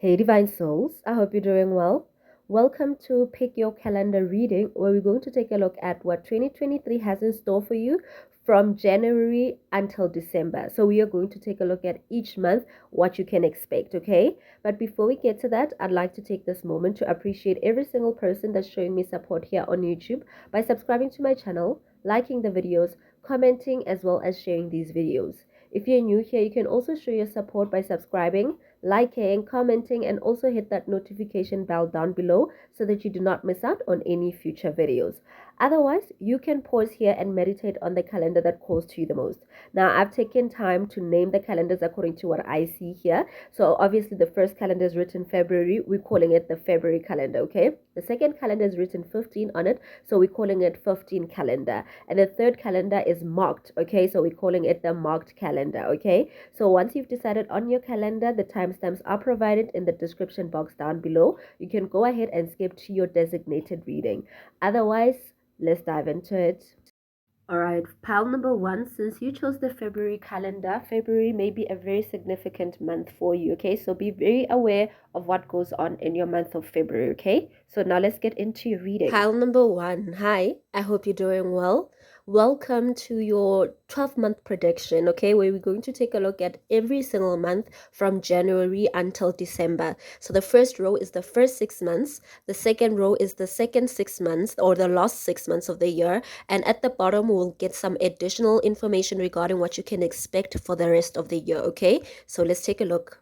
Hey, Divine Souls, I hope you're doing well. Welcome to Pick Your Calendar reading, where we're going to take a look at what 2023 has in store for you from January until December. So, we are going to take a look at each month what you can expect, okay? But before we get to that, I'd like to take this moment to appreciate every single person that's showing me support here on YouTube by subscribing to my channel, liking the videos, commenting, as well as sharing these videos. If you're new here, you can also show your support by subscribing, liking, commenting, and also hit that notification bell down below so that you do not miss out on any future videos. Otherwise, you can pause here and meditate on the calendar that calls to you the most. Now, I've taken time to name the calendars according to what I see here. So, obviously, the first calendar is written February. We're calling it the February calendar, okay? The second calendar is written 15 on it. So, we're calling it 15 calendar. And the third calendar is marked, okay? So, we're calling it the marked calendar, okay? So, once you've decided on your calendar, the timestamps are provided in the description box down below. You can go ahead and skip to your designated reading. Otherwise, let's dive into it. All right, pile number one, since you chose the February calendar, February may be a very significant month for you, okay? So be very aware of what goes on in your month of February, okay? So now let's get into your reading. Pile number one, hi, I hope you're doing well. Welcome to your 12-month prediction, okay, where we're going to take a look at every single month from January until December. So the first row is the first 6 months, the second row is the second 6 months or the last 6 months of the year, and at the bottom we'll get some additional information regarding what you can expect for the rest of the year, okay? So let's take a look.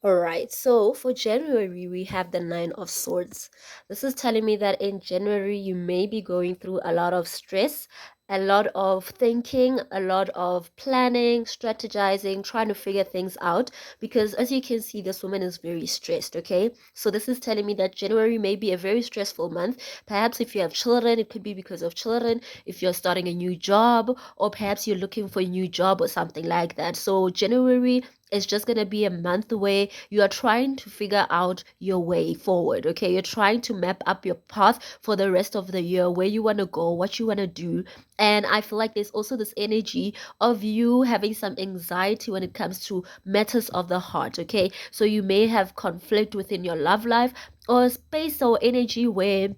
All right, so for January, we have the Nine of Swords. This is telling me that in January, you may be going through a lot of stress, a lot of thinking, a lot of planning, strategizing, trying to figure things out. Because as you can see, this woman is very stressed, okay? So this is telling me that January may be a very stressful month. Perhaps if you have children, it could be because of children. If you're starting a new job, or perhaps you're looking for a new job or something like that. So January, it's just going to be a month where you are trying to figure out your way forward, okay? You're trying to map up your path for the rest of the year, where you want to go, what you want to do. And I feel like there's also this energy of you having some anxiety when it comes to matters of the heart, okay? So you may have conflict within your love life, or a space or energy where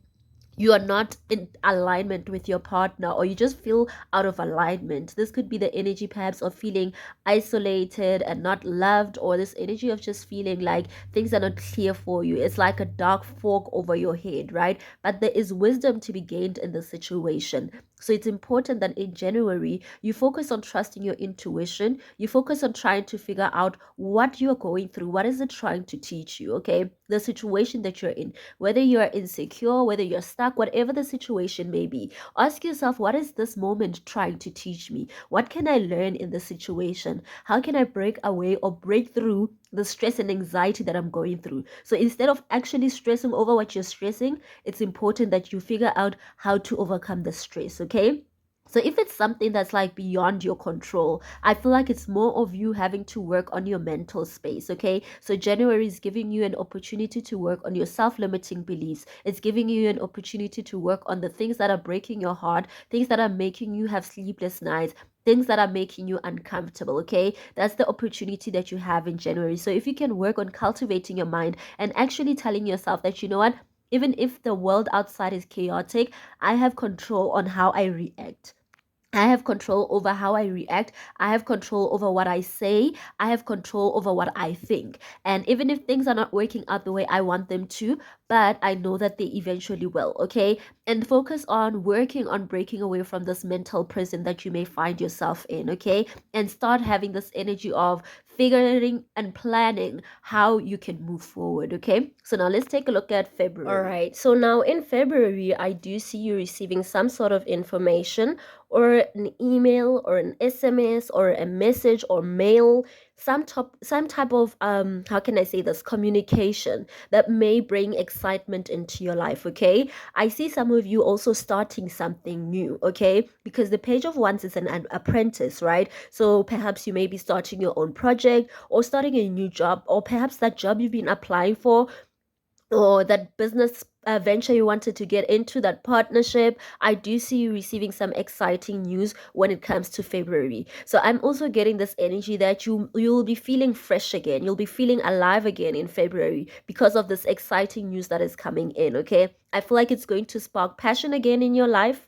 you are not in alignment with your partner, or you just feel out of alignment. This could be the energy perhaps of feeling isolated and not loved, or this energy of just feeling like things are not clear for you. It's like a dark fog over your head, right? But there is wisdom to be gained in the situation. So it's important that in January, you focus on trusting your intuition. You focus on trying to figure out what you're going through. What is it trying to teach you, okay? The situation that you're in, whether you're insecure, whether you're stuck, whatever the situation may be, ask yourself, what is this moment trying to teach me? What can I learn in this situation? How can I break away or break through the stress and anxiety that I'm going through? So instead of actually stressing over what you're stressing, it's important that you figure out how to overcome the stress, okay? So if it's something that's like beyond your control, I feel like it's more of you having to work on your mental space, okay? So January is giving you an opportunity to work on your self-limiting beliefs. It's giving you an opportunity to work on the things that are breaking your heart, things that are making you have sleepless nights, things that are making you uncomfortable, okay? That's the opportunity that you have in January. So if you can work on cultivating your mind and actually telling yourself that, you know what, even if the world outside is chaotic, I have control on how I react. I have control over how I react. I have control over what I say. I have control over what I think. And even if things are not working out the way I want them to, but I know that they eventually will, okay? And focus on working on breaking away from this mental prison that you may find yourself in, okay? And start having this energy of figuring and planning how you can move forward, okay? So now let's take a look at February. All right, so now in February, I do see you receiving some sort of information, or an email or an SMS or a message or mail, some type of how can I say this, communication that may bring excitement into your life, okay? I see some of you also starting something new, okay? Because the Page of Wands is an apprentice, right? So perhaps you may be starting your own project or starting a new job, or perhaps that job you've been applying for or that business venture you wanted to get into, that partnership. I do see you receiving some exciting news when it comes to February. So I'm also getting this energy that you'll be feeling fresh again, you'll be feeling alive again in February because of this exciting news that is coming in. Okay, I feel like it's going to spark passion again in your life.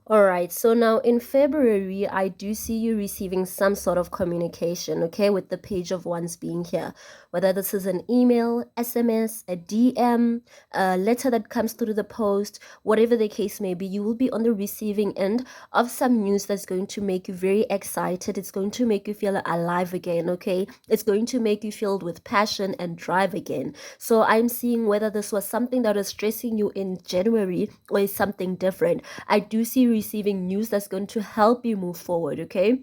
All right, so now in February, I do see you receiving some sort of communication, okay, with the page of wands being here. Whether this is an email, SMS, a DM, a letter that comes through the post, whatever the case may be, you will be on the receiving end of some news that's going to make you very excited. It's going to make you feel alive again, okay? It's going to make you filled with passion and drive again. So I'm seeing whether this was something that was stressing you in January or is something different. I do see receiving news that's going to help you move forward, okay?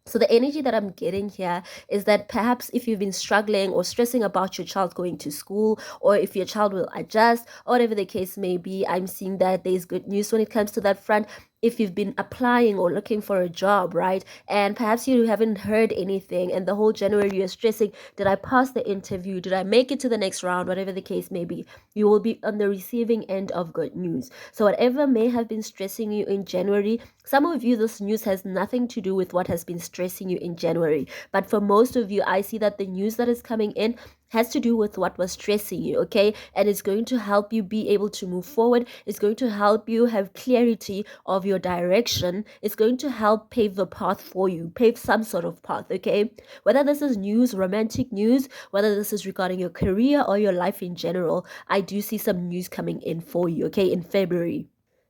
So the energy that I'm getting here is that perhaps if you've been struggling or stressing about your child going to school, or if your child will adjust, or whatever the case may be, I'm seeing that there's good news when it comes to that front. If you've been applying or looking for a job, right, and perhaps you haven't heard anything, and the whole January you're stressing, did I pass the interview? Did I make it to the next round? Whatever the case may be, you will be on the receiving end of good news. So whatever may have been stressing you in January, some of you, this news has nothing to do with what has been stressing you in January. But for most of you, I see that the news that is coming in has to do with what was stressing you, okay? And it's going to help you be able to move forward. It's going to help you have clarity of your direction. It's going to help pave the path for you, pave some sort of path, okay? Whether this is news, romantic news, whether this is regarding your career or your life in general, I do see some news coming in for you, okay, in February.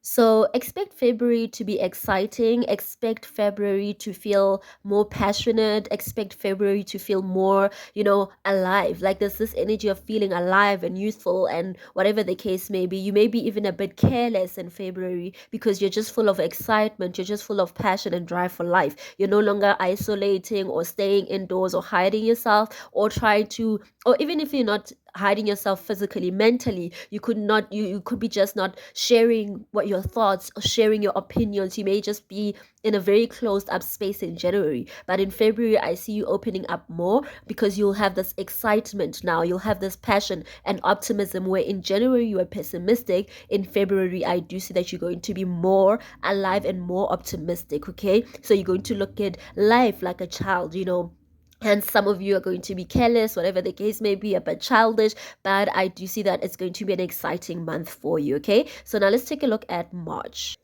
So expect February to be exciting, expect February to feel more passionate, expect February to feel more, alive. Like there's this energy of feeling alive and youthful, and whatever the case may be. You may be even a bit careless in February because you're just full of excitement, you're just full of passion and drive for life. You're no longer isolating or staying indoors or hiding yourself or trying to, or even if you're not hiding yourself physically, mentally, you could be just not sharing what your thoughts or sharing your opinions. You may just be in a very closed up space in January, but in February I see you opening up more because you'll have this excitement now, you'll have this passion and optimism, where in January you were pessimistic. In February I do see that you're going to be more alive and more optimistic, okay? So you're going to look at life like a child, and some of you are going to be careless, whatever the case may be, a bit childish, but I do see that it's going to be an exciting month for you, okay? So now let's take a look at March.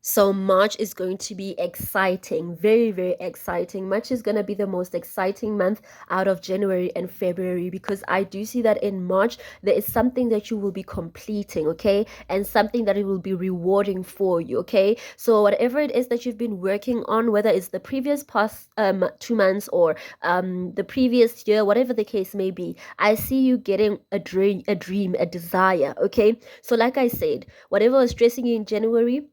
So March is going to be exciting, very, very exciting. March is going to be the most exciting month out of January and February, because I do see that in March, there is something that you will be completing, okay? And something that it will be rewarding for you, okay? So whatever it is that you've been working on, whether it's the previous past 2 months or the previous year, whatever the case may be, I see you getting a desire, okay? So like I said, whatever was stressing you in January,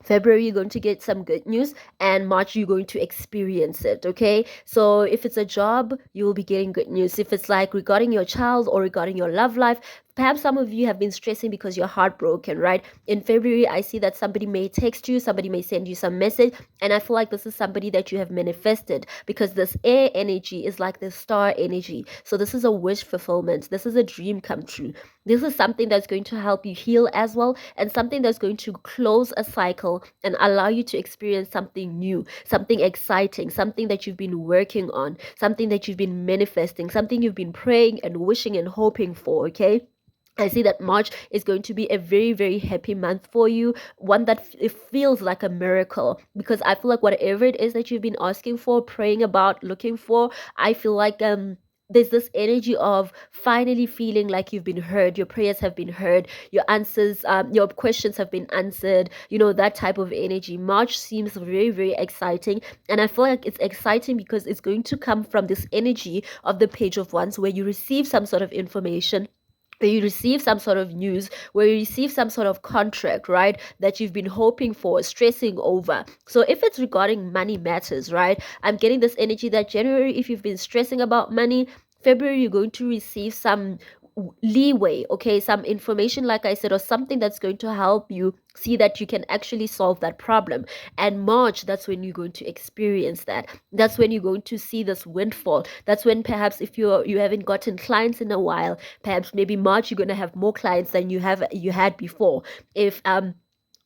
February, you're going to get some good news, and March, you're going to experience it, okay? So if it's a job, you will be getting good news. If it's like regarding your child or regarding your love life, perhaps some of you have been stressing because you're heartbroken, right? In February, I see that somebody may text you, somebody may send you some message, and I feel like this is somebody that you have manifested, because this air energy is like the star energy. So this is a wish fulfillment. This is a dream come true. This is something that's going to help you heal as well, and something that's going to close a cycle and allow you to experience something new, something exciting, something that you've been working on, something that you've been manifesting, something you've been praying and wishing and hoping for, okay? I see that March is going to be a very, very happy month for you, one that it feels like a miracle, because I feel like whatever it is that you've been asking for, praying about, looking for, I feel like there's this energy of finally feeling like you've been heard, your prayers have been heard, your answers, your questions have been answered, that type of energy. March seems very, very exciting, and I feel like it's exciting because it's going to come from this energy of the page of wands, where you receive some sort of information, where you receive some sort of news, where you receive some sort of contract, right, that you've been hoping for, stressing over. So if it's regarding money matters, right, I'm getting this energy that January, if you've been stressing about money, February, you're going to receive some leeway, okay, some information, like I said, or something that's going to help you see that you can actually solve that problem. And March, that's when you're going to experience that. That's when you're going to see this windfall. That's when perhaps if you haven't gotten clients in a while, perhaps maybe March you're going to have more clients than you had before. If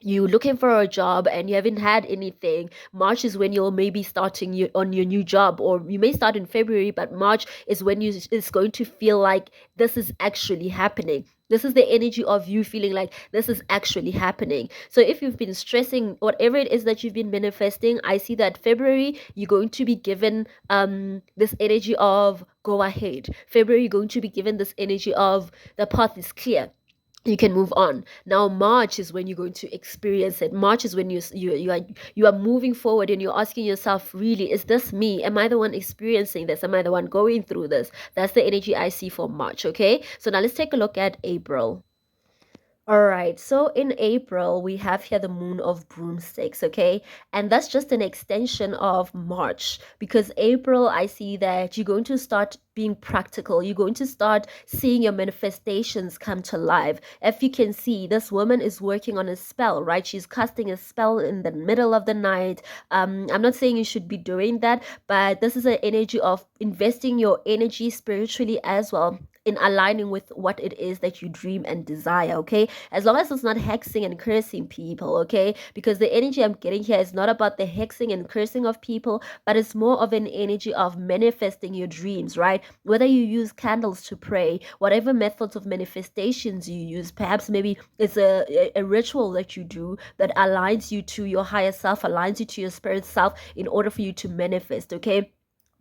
you're looking for a job and you haven't had anything, March is when you'll maybe starting on your new job, or you may start in February, but March is when it's going to feel like this is actually happening. This is the energy of you feeling like this is actually happening. So if you've been stressing whatever it is that you've been manifesting, I see that February you're going to be given this energy of go ahead. February you're going to be given this energy of the path is clear, you can move on. Now March is when you're going to experience it. March is when you are moving forward and you're asking yourself, really, is this me? Am I the one experiencing this? Am I the one going through this? That's the energy I see for March. Okay, so now let's take a look at April. All right, so in April, we have here the moon of broomsticks, okay? And that's just an extension of March, because April, I see that you're going to start being practical. You're going to start seeing your manifestations come to life. If you can see, this woman is working on a spell, right? She's casting a spell in the middle of the night. I'm not saying you should be doing that, but this is an energy of investing your energy spiritually as well, in aligning with what it is that you dream and desire, okay? As long as it's not hexing and cursing people, okay? Because the energy I'm getting here is not about the hexing and cursing of people, but it's more of an energy of manifesting your dreams, right? Whether you use candles to pray, whatever methods of manifestations you use, perhaps maybe it's a ritual that you do that aligns you to your higher self, aligns you to your spirit self in order for you to manifest, okay?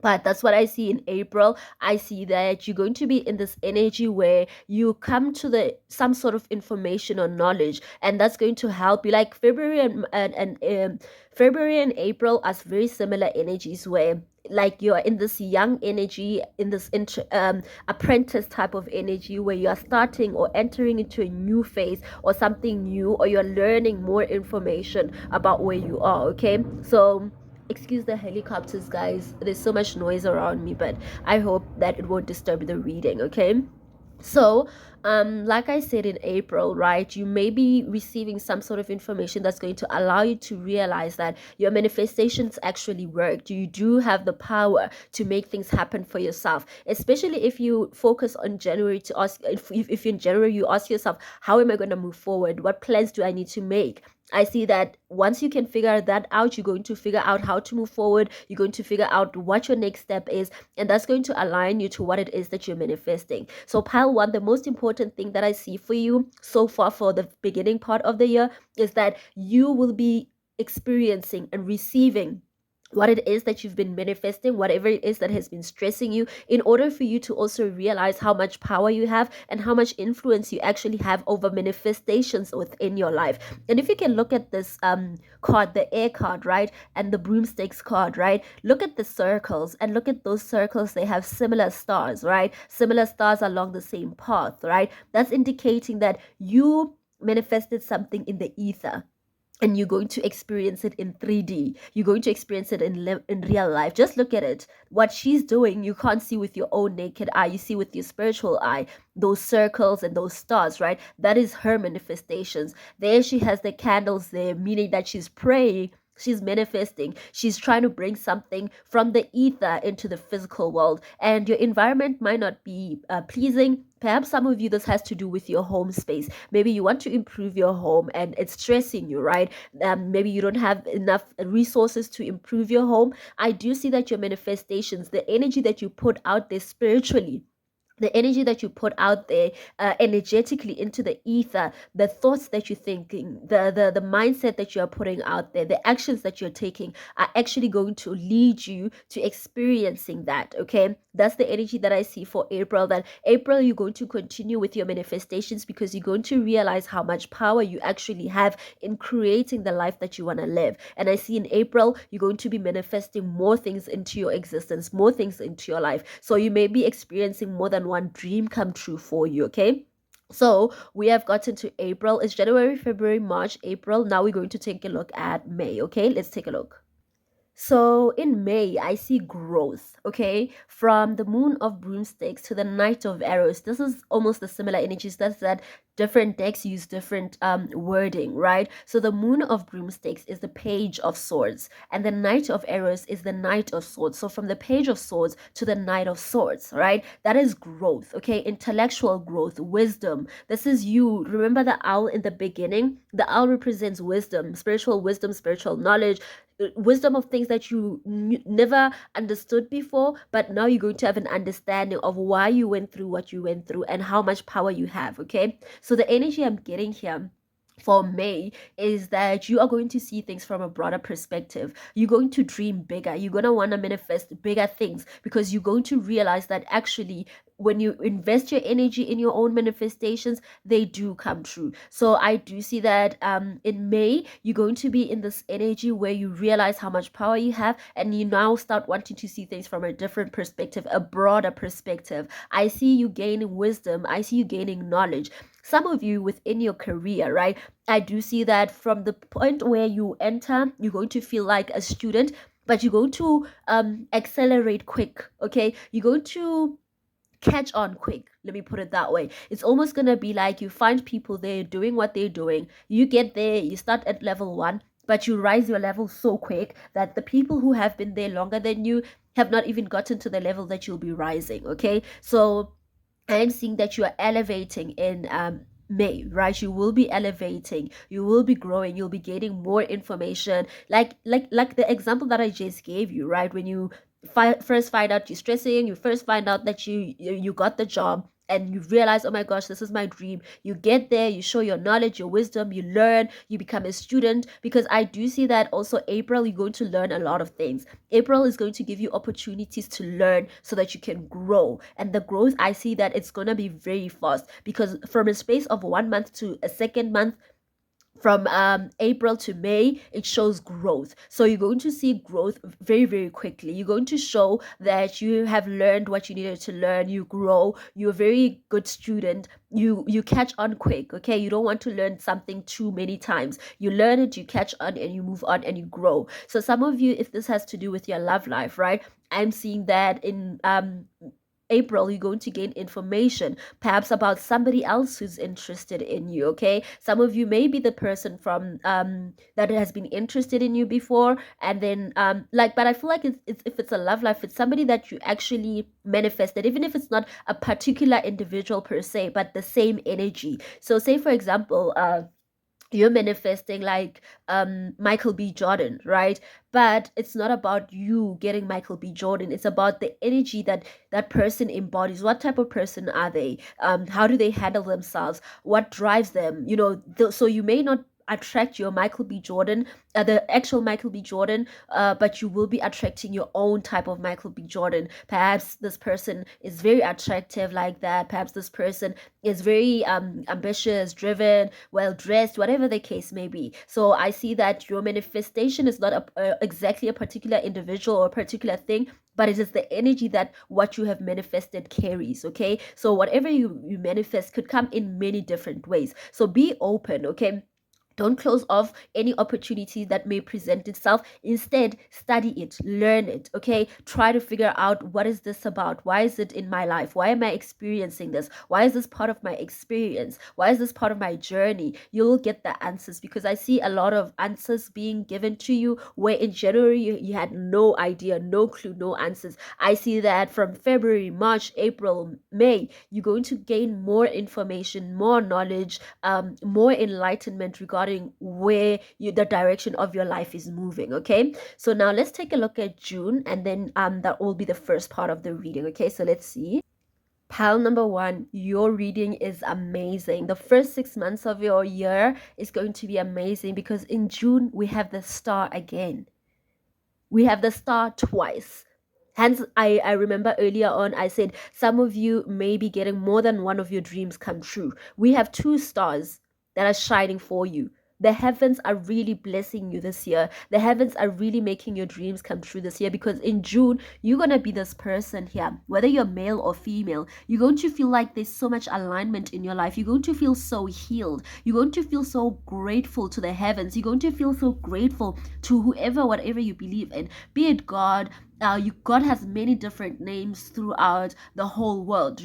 But that's what I see in April. I see that you're going to be in this energy where you come to the some sort of information or knowledge, and that's going to help you. Like February and February and April are very similar energies where like you're in this young energy, in this apprentice type of energy where you are starting or entering into a new phase or something new, or you're learning more information about where you are. Okay, so excuse the helicopters, guys, there's so much noise around me, but I hope that it won't disturb the reading. Okay, so like I said, in April, right, you may be receiving some sort of information that's going to allow you to realize that your manifestations actually worked. You do have the power to make things happen for yourself, especially if you focus on January to ask, if in January you ask yourself, how am I going to move forward? What plans do I need to make? I see that once you can figure that out, you're going to figure out how to move forward. You're going to figure out what your next step is, and that's going to align you to what it is that you're manifesting. So, pile one, the most important thing that I see for you so far for the beginning part of the year is that you will be experiencing and receiving what it is that you've been manifesting, whatever it is that has been stressing you, in order for you to also realize how much power you have and how much influence you actually have over manifestations within your life. And if you can look at this card, the air card, right, and the broomsticks card, right, look at the circles and look at those circles. They have similar stars, right? Similar stars along the same path, right? That's indicating that you manifested something in the ether, and you're going to experience it in 3D. You're going to experience it in real life. Just look at it. What she's doing, you can't see with your own naked eye. You see with your spiritual eye, those circles and those stars, right? That is her manifestations. There she has the candles there, meaning that she's praying. She's manifesting. She's trying to bring something from the ether into the physical world. And your environment might not be pleasing. Perhaps some of you, this has to do with your home space. Maybe you want to improve your home and it's stressing you, right? Maybe you don't have enough resources to improve your home. I do see that your manifestations, the energy that you put out there spiritually, the energy that you put out there energetically into the ether, the thoughts that you're thinking, the mindset that you're putting out there, the actions that you're taking are actually going to lead you to experiencing that. Okay, that's the energy that I see for April. That April, you're going to continue with your manifestations because you're going to realize how much power you actually have in creating the life that you want to live. And I see in April, you're going to be manifesting more things into your existence, more things into your life. So you may be experiencing more than one dream come true for you. Okay, so we have gotten to April. It's January, February, March, April. Now we're going to take a look at May. Okay, let's take a look. So in May, I see growth, okay? From the moon of broomsticks to the knight of arrows. This is almost the similar energies. That's that different decks use different wording, right? So the moon of broomsticks is the page of swords, and the knight of arrows is the knight of swords. So from the page of swords to the knight of swords, right? That is growth, okay? Intellectual growth, wisdom. This is you. Remember the owl in the beginning? The owl represents wisdom, spiritual knowledge, wisdom of things that you never understood before, but now you're going to have an understanding of why you went through what you went through and how much power you have. Okay, so the energy I'm getting here for May is that you are going to see things from a broader perspective. You're going to dream bigger. You're going to want to manifest bigger things because you're going to realize that actually when you invest your energy in your own manifestations, they do come true. So I do see that in May, you're going to be in this energy where you realize how much power you have and you now start wanting to see things from a different perspective, a broader perspective. I see you gaining wisdom. I see you gaining knowledge. Some of you within your career, right? I do see that from the point where you enter, you're going to feel like a student, but you're going to accelerate quick, okay? You're going to catch on quick. Let me put it that way. It's almost gonna be like you find people there doing what they're doing. You get there, you start at level one, but you rise your level so quick that the people who have been there longer than you have not even gotten to the level that you'll be rising. Okay, so I'm seeing that you are elevating in May, right? You will be elevating, you will be growing, you'll be getting more information. Like the example that I just gave you, right? When you first find out you're stressing, you first find out that you got the job, and you realize, oh my gosh, this is my dream. You get there, you show your knowledge, your wisdom, you learn, you become a student. Because I do see that also April, you're going to learn a lot of things. April is going to give you opportunities to learn so that you can grow. And the growth, I see that it's going to be very fast because from a space of 1 month to a second month, from April to May, it shows growth. So you're going to see growth very, very quickly. You're going to show that you have learned what you needed to learn. You grow. You're a very good student. You catch on quick. Okay, you don't want to learn something too many times. You learn it, you catch on, and you move on and you grow. So some of you, if this has to do with your love life, right? I'm seeing that in April, you're going to gain information, perhaps about somebody else who's interested in you. Okay, some of you may be the person from that has been interested in you before, and then but I feel like it's if it's a love life, it's somebody that you actually manifested, even if it's not a particular individual per se, but the same energy. So, say for example, you're manifesting like Michael B. Jordan, right? But it's not about you getting Michael B. Jordan. It's about the energy that that person embodies. What type of person are they? How do they handle themselves? What drives them? So you may not attract your Michael B. Jordan, the actual Michael B. Jordan, but you will be attracting your own type of Michael B. Jordan. Perhaps this person is very attractive like that. Perhaps this person is very ambitious, driven, well dressed, whatever the case may be. So I see that your manifestation is not exactly a particular individual or a particular thing, but it is the energy that what you have manifested carries. Okay, so whatever you manifest could come in many different ways. So be open. Okay, don't close off any opportunity that may present itself. Instead, study it, learn it, okay? Try to figure out, what is this about? Why is it in my life? Why am I experiencing this? Why is this part of my experience? Why is this part of my journey? You'll get the answers, because I see a lot of answers being given to you where in January you had no idea, no clue, no answers. I see that from February, March, April, May, you're going to gain more information, more knowledge, more enlightenment regarding where the direction of your life is moving. Okay, so now let's take a look at June, and then that will be the first part of the reading. Okay, so let's see. Pile number one, your reading is amazing. The first 6 months of your year is going to be amazing, because in June we have the star again. We have the star twice. Hence, I remember earlier on I said some of you may be getting more than one of your dreams come true. We have two stars that are shining for you. The heavens are really blessing you this year. The heavens are really making your dreams come true this year, because in June, you're going to be this person here, whether you're male or female, you're going to feel like there's so much alignment in your life. You're going to feel so healed. You're going to feel so grateful to the heavens. You're going to feel so grateful to whoever, whatever you believe in, be it God. God has many different names throughout the whole world,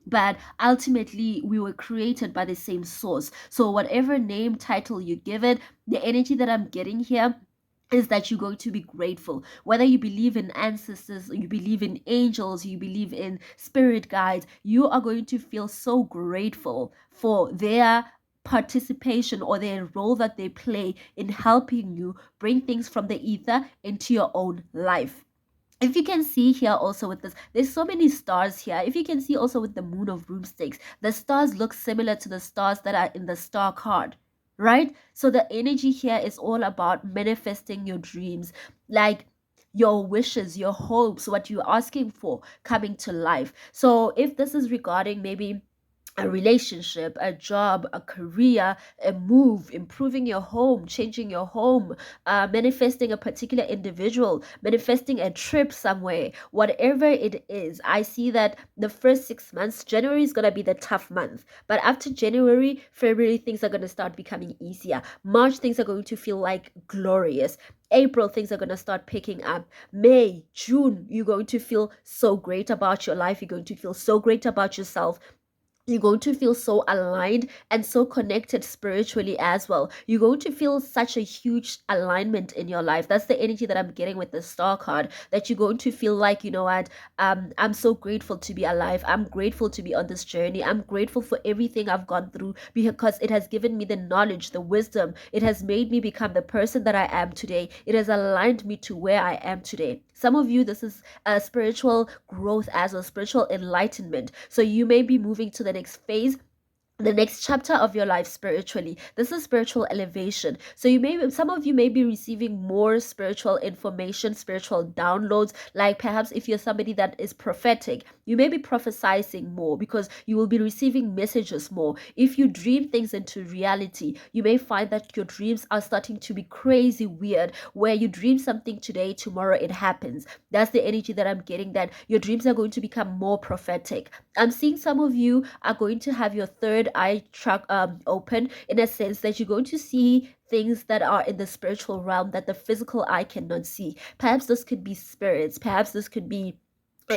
but ultimately we were created by the same source. So whatever name, title you give it, the energy that I'm getting here is that you're going to be grateful. Whether you believe in ancestors, you believe in angels, you believe in spirit guides, you are going to feel so grateful for their participation or their role that they play in helping you bring things from the ether into your own life. If you can see here also with this, there's so many stars here. If you can see also with the moon of broomsticks, the stars look similar to the stars that are in the star card, right? So the energy here is all about manifesting your dreams, like your wishes, your hopes, what you're asking for coming to life. So if this is regarding maybe a relationship, a job, a career, a move, improving your home, changing your home, manifesting a particular individual, manifesting a trip somewhere, whatever it is, I see that the first 6 months, January is going to be the tough month. But after January, February, things are going to start becoming easier. March, things are going to feel like glorious. April, things are going to start picking up. May, June, you're going to feel so great about your life. You're going to feel so great about yourself. You're going to feel so aligned and so connected spiritually as well. You're going to feel such a huge alignment in your life. That's the energy that I'm getting with the star card, that you're going to feel like, you know what, I'm so grateful to be alive. I'm grateful to be on this journey. I'm grateful for everything I've gone through, because it has given me the knowledge, the wisdom. It has made me become the person that I am today. It has aligned me to where I am today. Some of you, this is a spiritual growth as well, spiritual enlightenment. So you may be moving to the next phase, the next chapter of your life spiritually. This is spiritual elevation. So some of you may be receiving more spiritual information, spiritual downloads. Like perhaps if you're somebody that is prophetic, you may be prophesying more because you will be receiving messages more. If you dream things into reality, you may find that your dreams are starting to be crazy weird, where you dream something today, tomorrow it happens. That's the energy that I'm getting, that your dreams are going to become more prophetic. I'm seeing some of you are going to have your third eye track open, in a sense that you're going to see things that are in the spiritual realm that the physical eye cannot see. Perhaps this could be spirits, perhaps this could be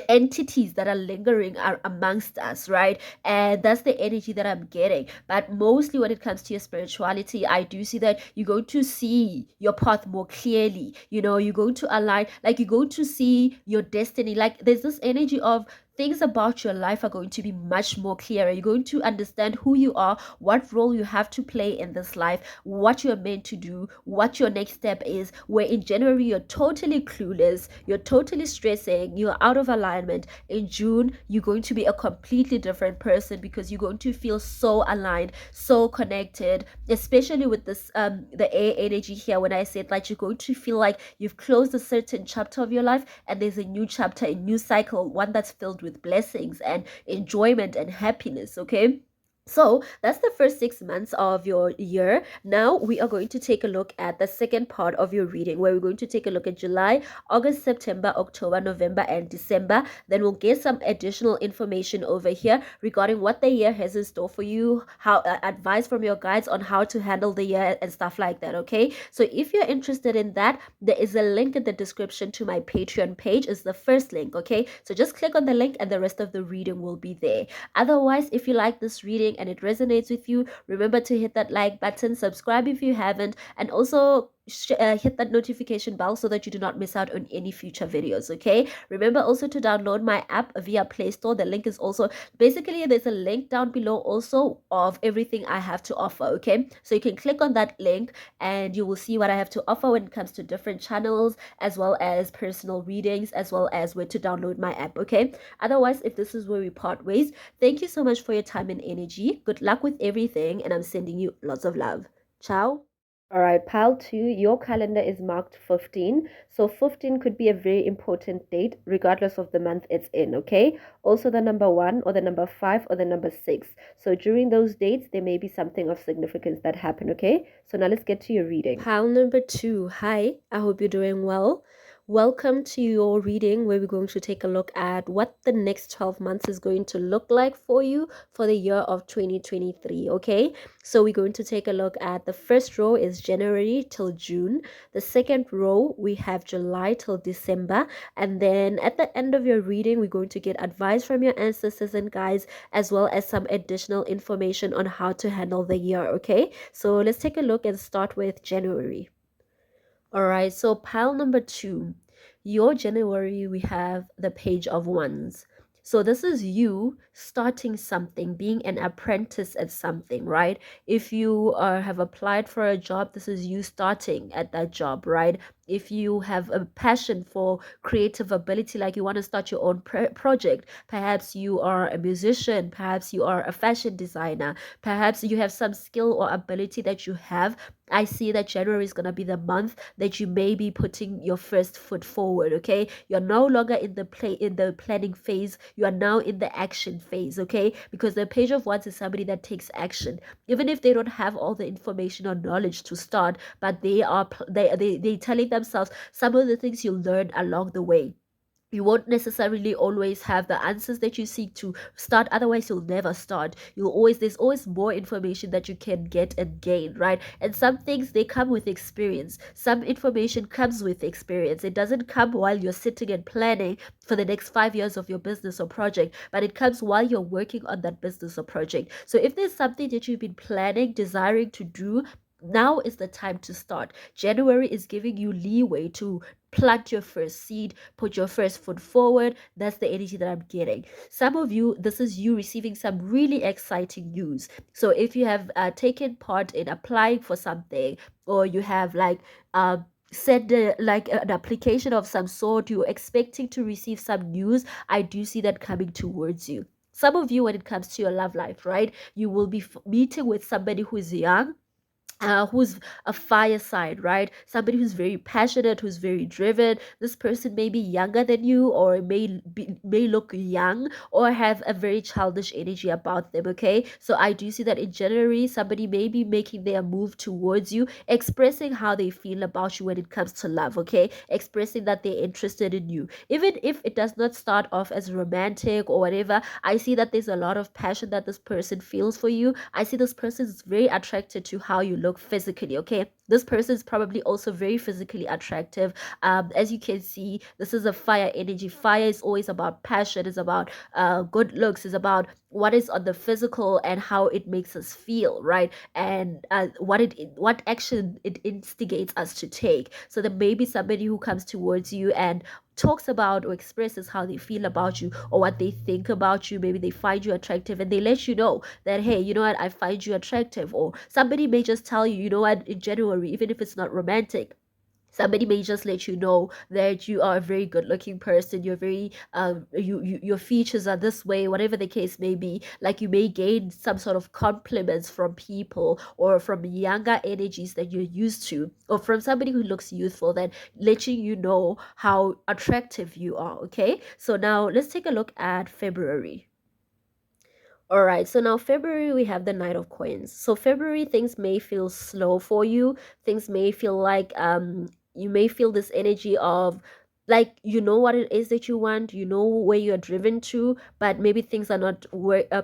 entities that are lingering are amongst us, right? And that's the energy that I'm getting. But mostly when it comes to your spirituality, I do see that you're going to see your path more clearly. You're going to align, like you're going to see your destiny. Like there's this energy of things about your life are going to be much more clearer. You're going to understand who you are, what role you have to play in this life, what you're meant to do, what your next step is. Where in January you're totally clueless, you're totally stressing, you're out of alignment. In June, you're going to be a completely different person, because you're going to feel so aligned, so connected, especially with this the air energy here. When I said like you're going to feel like you've closed a certain chapter of your life and there's a new chapter, a new cycle, one that's filled with blessings and enjoyment and happiness. Okay, so that's the first 6 months of your year. Now we are going to take a look at the second part of your reading, where we're going to take a look at July, August, September, October, November, and December. Then we'll get some additional information over here regarding what the year has in store for you, how advice from your guides on how to handle the year and stuff like that. Okay, so if you're interested in that, there is a link in the description to my Patreon page. Is the first link. Okay, so just click on the link and the rest of the reading will be there. Otherwise, if you like this reading and it resonates with you, remember to hit that like button, subscribe if you haven't, and also hit that notification bell so that you do not miss out on any future videos. Okay, remember also to download my app via Play Store. The link is also, basically there's a link down below also of everything I have to offer. Okay, so you can click on that link and you will see what I have to offer when it comes to different channels, as well as personal readings, as well as where to download my app. Okay, otherwise, if this is where we part ways, thank you so much for your time and energy. Good luck with everything, and I'm sending you lots of love. Ciao. All right, pile two, your calendar is marked 15. So 15 could be a very important date, regardless of the month it's in, okay? Also, the number one, or the number five, or the number six. So during those dates, there may be something of significance that happened, okay? So now let's get to your reading. Pile number two, hi, I hope you're doing well. Welcome to your reading where we're going to take a look at what the next 12 months is going to look like for you for the year of 2023, okay? So we're going to take a look at the first row is January till June. The second row, we have July till December. And then at the end of your reading, we're going to get advice from your ancestors and guides, as well as some additional information on how to handle the year, okay? So let's take a look and start with January. All right, so pile number two, your January, we have the Page of Wands. So this is you starting something, being an apprentice at something, right? If you have applied for a job, this is you starting at that job, right? If you have a passion for creative ability, like you want to start your own project, perhaps you are a musician, perhaps you are a fashion designer, perhaps you have some skill or ability that you have. I see that January is going to be the month that you may be putting your first foot forward, okay? You're no longer in the planning phase. You are now in the action phase, okay? Because the Page of Wands is somebody that takes action. Even if they don't have all the information or knowledge to start, but they telling themselves some of the things you learn along the way. You won't necessarily always have the answers that you seek to start, otherwise you'll never start. There's always more information that you can get and gain, right? And some things, they come with experience. Some information comes with experience. It doesn't come while you're sitting and planning for the next 5 years of your business or project, but it comes while you're working on that business or project. So if there's something that you've been planning, desiring to do, now is the time to start. January is giving you leeway to plant your first seed, put your first foot forward. That's the energy that I'm getting. Some of you, this is you receiving some really exciting news. So if you have taken part in applying for something, or you have sent like an application of some sort, you're expecting to receive some news, I do see that coming towards you. Some of you, when it comes to your love life, right, you will be meeting with somebody who is young, who's a fireside, right? Somebody who's very passionate, who's very driven. This person may be younger than you, or may look young, or have a very childish energy about them, okay? So I do see that in January, somebody may be making their move towards you, expressing how they feel about you when it comes to love, okay? Expressing that they're interested in you. Even if it does not start off as romantic or whatever, I see that there's a lot of passion that this person feels for you. I see this person is very attracted to how you look physically, okay? This person is probably also very physically attractive. As you can see, this is a fire energy. Fire is always about passion, it's about good looks, it's about what is on the physical and how it makes us feel, right? And what action it instigates us to take. So there may be somebody who comes towards you and talks about or expresses how they feel about you or what they think about you. Maybe they find you attractive and they let you know that, hey, you know what, I find you attractive. Or somebody may just tell you, you know what, in January, even if it's not romantic, somebody may just let you know that you are a very good looking person, you're very your features are this way, whatever the case may be. Like, you may gain some sort of compliments from people, or from younger energies that you're used to, or from somebody who looks youthful, that letting you know how attractive you are, okay? So now let's take a look at February. All right, so now February, we have the Knight of Coins. So February, things may feel slow for you. Things may feel like you may feel this energy of, like, you know what it is that you want, you know where you're driven to, but maybe things are not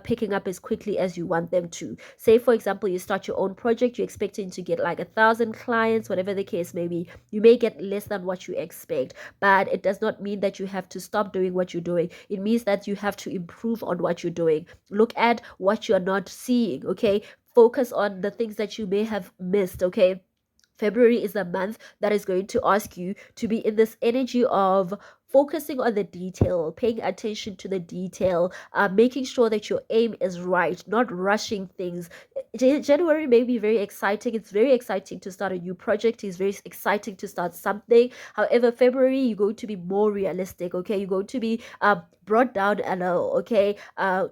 picking up as quickly as you want them to. Say, for example, you start your own project, you're expecting to get like 1,000 clients, whatever the case may be. You may get less than what you expect, but it does not mean that you have to stop doing what you're doing. It means that you have to improve on what you're doing. Look at what you're not seeing, okay? Focus on the things that you may have missed, okay? February is a month that is going to ask you to be in this energy of focusing on the detail, paying attention to the detail, making sure that your aim is right, not rushing things. January may be very exciting. It's very exciting to start a new project. It's very exciting to start something. However, February, you're going to be more realistic, okay? You're going to be brought down a little, okay?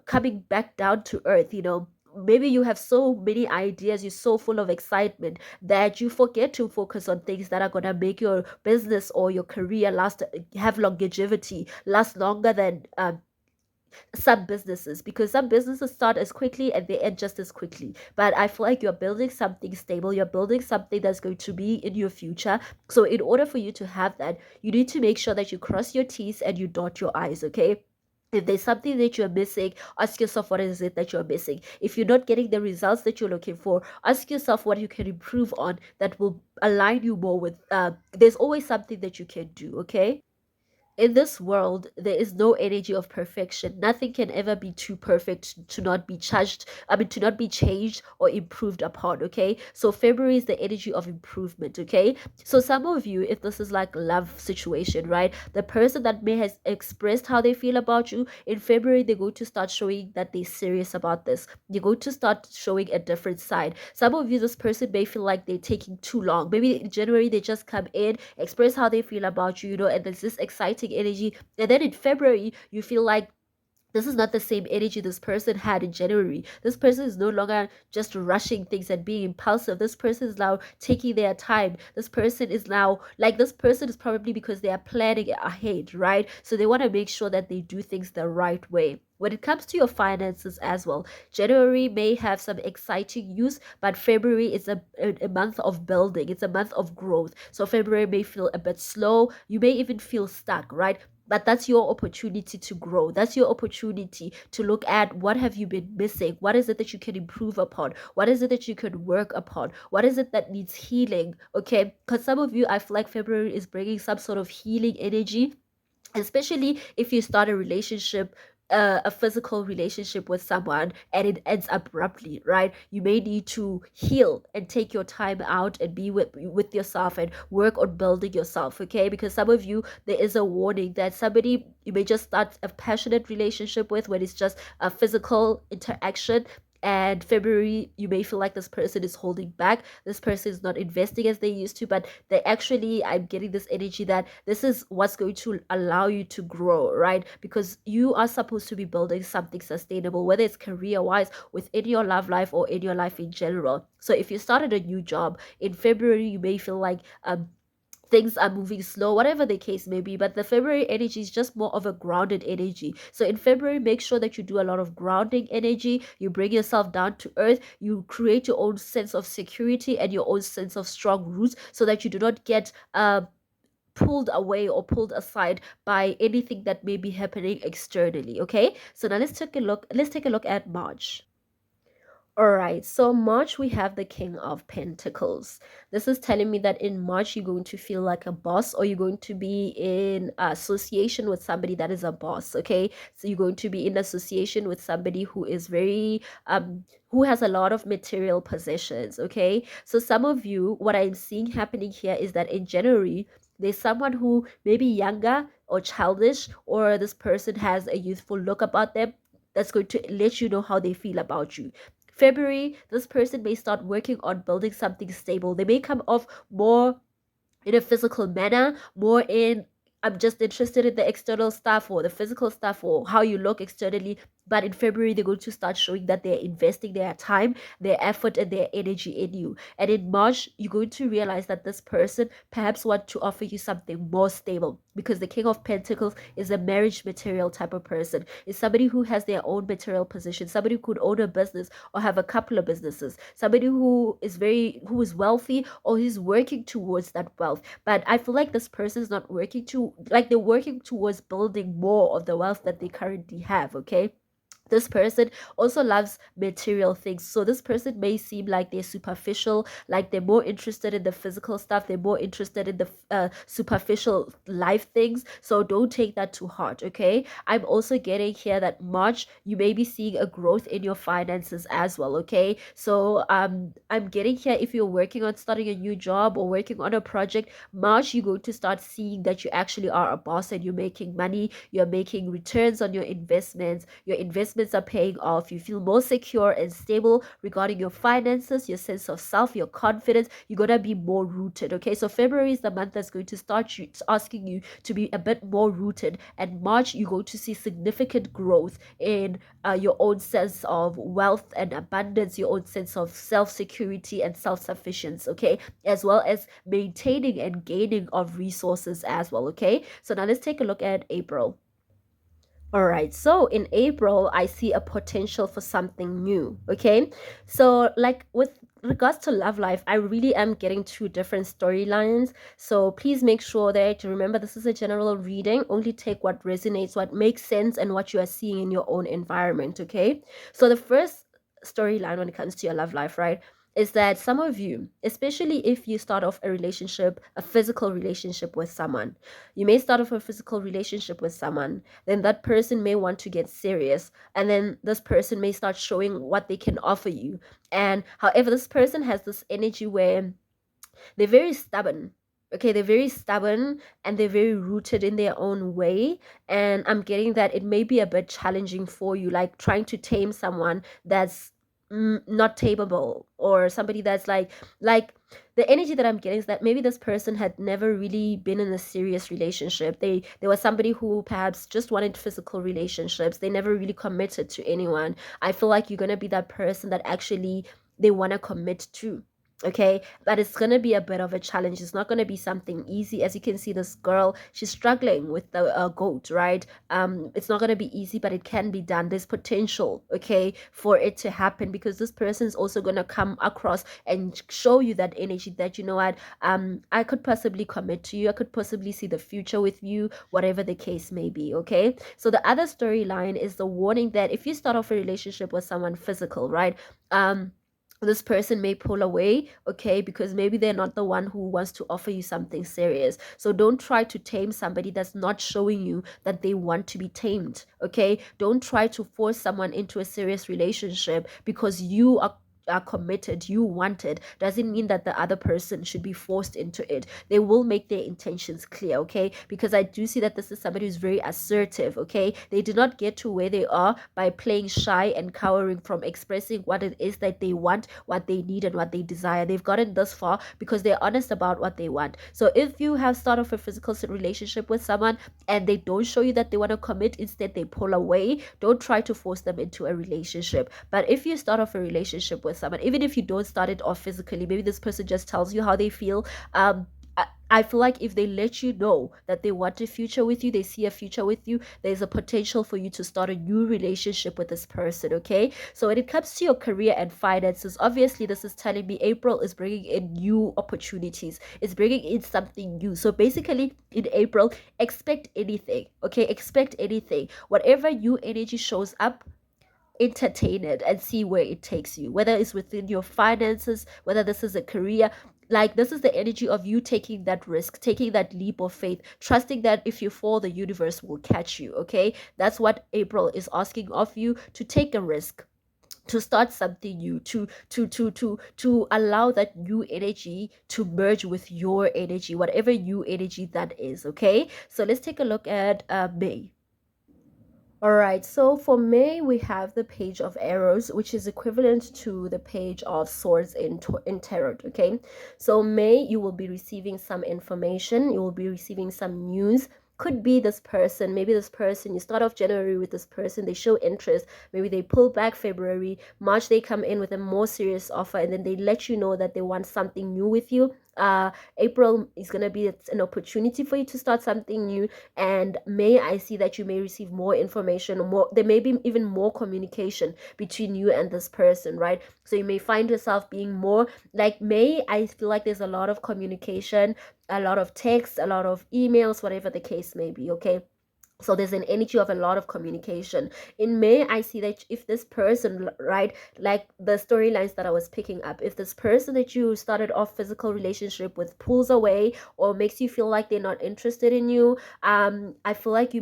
Coming back down to earth, you know, maybe you have so many ideas, you're so full of excitement that you forget to focus on things that are going to make your business or your career last, have longevity, last longer than some businesses, because some businesses start as quickly and they end just as quickly. But I feel like you're building something stable, you're building something that's going to be in your future. So in order for you to have that, you need to make sure that you cross your T's and you dot your I's, okay? If there's something that you're missing, ask yourself what is it that you're missing. If you're not getting the results that you're looking for, ask yourself what you can improve on that will align you more with, there's always something that you can do, okay? In this world, there is no energy of perfection. Nothing can ever be too perfect to not be charged, I mean, to not be changed or improved upon, okay? So February is the energy of improvement, okay? So some of you, if this is like love situation, right? The person that may has expressed how they feel about you, in February, they're going to start showing that they're serious about this. You're going to start showing a different side. Some of you, this person may feel like they're taking too long. Maybe in January, they just come in, express how they feel about you, you know, and there's this exciting energy. And then in February, you feel like this is not the same energy this person had in January. This person is no longer just rushing things and being impulsive. This person is now taking their time. This person is now, like, this person is probably because they are planning ahead, right? So they want to make sure that they do things the right way. When it comes to your finances as well, January may have some exciting news, but February is a month of building. It's a month of growth. So February may feel a bit slow. You may even feel stuck, right? But that's your opportunity to grow. That's your opportunity to look at what have you been missing? What is it that you can improve upon? What is it that you can work upon? What is it that needs healing? Okay, because some of you, I feel like February is bringing some sort of healing energy, especially if you start a relationship, a physical relationship with someone and it ends abruptly, right? You may need to heal and take your time out and be with yourself and work on building yourself, okay? Because some of you, there is a warning that somebody you may just start a passionate relationship with when it's just a physical interaction, and February you may feel like this person is holding back, this person is not investing as they used to, but they actually, I'm getting this energy that this is what's going to allow you to grow, right? Because you are supposed to be building something sustainable, whether it's career wise, within your love life, or in your life in general. So if you started a new job in February, you may feel like things are moving slow, whatever the case may be. But the February energy is just more of a grounded energy. So in February, make sure that you do a lot of grounding energy. You bring yourself down to earth. You create your own sense of security and your own sense of strong roots, so that you do not get pulled away or pulled aside by anything that may be happening externally. Okay, so now let's take a look at March. All right, so March we have the King of Pentacles. This is telling me that in March you're going to feel like a boss, or you're going to be in association with somebody that is a boss, okay? So you're going to be in association with somebody who is very who has a lot of material possessions, okay? So some of you, what I'm seeing happening here is that in January there's someone who may be younger or childish, or this person has a youthful look about them that's going to let you know how they feel about you. February, this person may start working on building something stable. They may come off more in a physical manner, more in I'm just interested in the external stuff or the physical stuff or how you look externally. But in February, they're going to start showing that they're investing their time, their effort, and their energy in you. And in March, you're going to realize that this person perhaps want to offer you something more stable, because the King of Pentacles is a marriage material type of person. It's somebody who has their own material position, somebody who could own a business or have a couple of businesses, somebody who is wealthy or is working towards that wealth. But I feel like this person is not working to, like, they're working towards building more of the wealth that they currently have, okay? This person also loves material things. So this person may seem like they're superficial, like they're more interested in the physical stuff, they're more interested in the superficial life things. So don't take that to heart, okay? I'm also getting here that March, you may be seeing a growth in your finances as well, okay? So I'm getting here, if you're working on starting a new job or working on a project, March, you're going to start seeing that you actually are a boss and you're making money, you're making returns on your investments investments are paying off. You feel more secure and stable regarding your finances, your sense of self, your confidence. You're going to be more rooted. Okay, so February is the month that's going to start asking you to be a bit more rooted, and March you're going to see significant growth in your own sense of wealth and abundance, your own sense of self-security and self-sufficiency, okay, as well as maintaining and gaining of resources as well. Okay, so now let's take a look at April. All right, so in April, I see a potential for something new. Okay, so like with regards to love life, I really am getting two different storylines. So please make sure that you remember this is a general reading. Only take what resonates, what makes sense, and what you are seeing in your own environment. Okay, so the first storyline when it comes to your love life, right, is that some of you, especially if you start off a relationship, a physical relationship with someone, you may start off a physical relationship with someone, then that person may want to get serious, and then this person may start showing what they can offer you. And however, this person has this energy where they're very stubborn. Okay, they're very stubborn and they're very rooted in their own way. And I'm getting that it may be a bit challenging for you, like trying to tame someone that's not tameable, or somebody that's like the energy that I'm getting is that maybe this person had never really been in a serious relationship. They were somebody who perhaps just wanted physical relationships. They never really committed to anyone. I feel like you're gonna be that person that actually they want to commit to. Okay, but it's gonna be a bit of a challenge. It's not gonna be something easy. As you can see, this girl, she's struggling with the goat, right? It's not gonna be easy, but it can be done. There's potential, okay, for it to happen, because this person is also gonna come across and show you that energy that, you know what, I could possibly commit to you. I could possibly see the future with you, whatever the case may be. Okay, so the other storyline is the warning that if you start off a relationship with someone physical, right, this person may pull away, okay, because maybe they're not the one who wants to offer you something serious. So don't try to tame somebody that's not showing you that they want to be tamed. Okay, don't try to force someone into a serious relationship because you are committed, you want it, doesn't mean that the other person should be forced into it. They will make their intentions clear. Okay, because I do see that this is somebody who's very assertive. Okay, they did not get to where they are by playing shy and cowering from expressing what it is that they want, what they need, and what they desire. They've gotten this far because they're honest about what they want. So if you have started off a physical relationship with someone and they don't show you that they want to commit, instead they pull away, don't try to force them into a relationship. But if you start off a relationship with someone, even if you don't start it off physically, maybe this person just tells you how they feel, I feel like if they let you know that they want a future with you, they see a future with you, there's a potential for you to start a new relationship with this person. Okay, so when it comes to your career and finances, obviously this is telling me April is bringing in new opportunities, it's bringing in something new. So basically in April, expect anything. Okay, expect anything. Whatever new energy shows up, entertain it and see where it takes you, whether it's within your finances, whether this is a career. Like, this is the energy of you taking that risk, taking that leap of faith, trusting that if you fall, the universe will catch you. Okay, that's what April is asking of you, to take a risk, to start something new, to allow that new energy to merge with your energy, whatever new energy that is. Okay, so let's take a look at May. All right, so for May, we have the Page of Arrows, which is equivalent to the Page of Swords in Tarot, okay? So May, you will be receiving some information, you will be receiving some news. Could be this person, maybe this person, you start off January with this person, they show interest, maybe they pull back February, March they come in with a more serious offer, and then they let you know that they want something new with you. April is going to be an opportunity for you to start something new, and May, I see that you may receive more information, more, there may be even more communication between you and this person, right? So you may find yourself being more like May. I feel like there's a lot of communication, a lot of text, a lot of emails, whatever the case may be. Okay, so there's an energy of a lot of communication. In May, I see that if this person, right, like the storylines that I was picking up, if this person that you started off physical relationship with pulls away or makes you feel like they're not interested in you, I feel like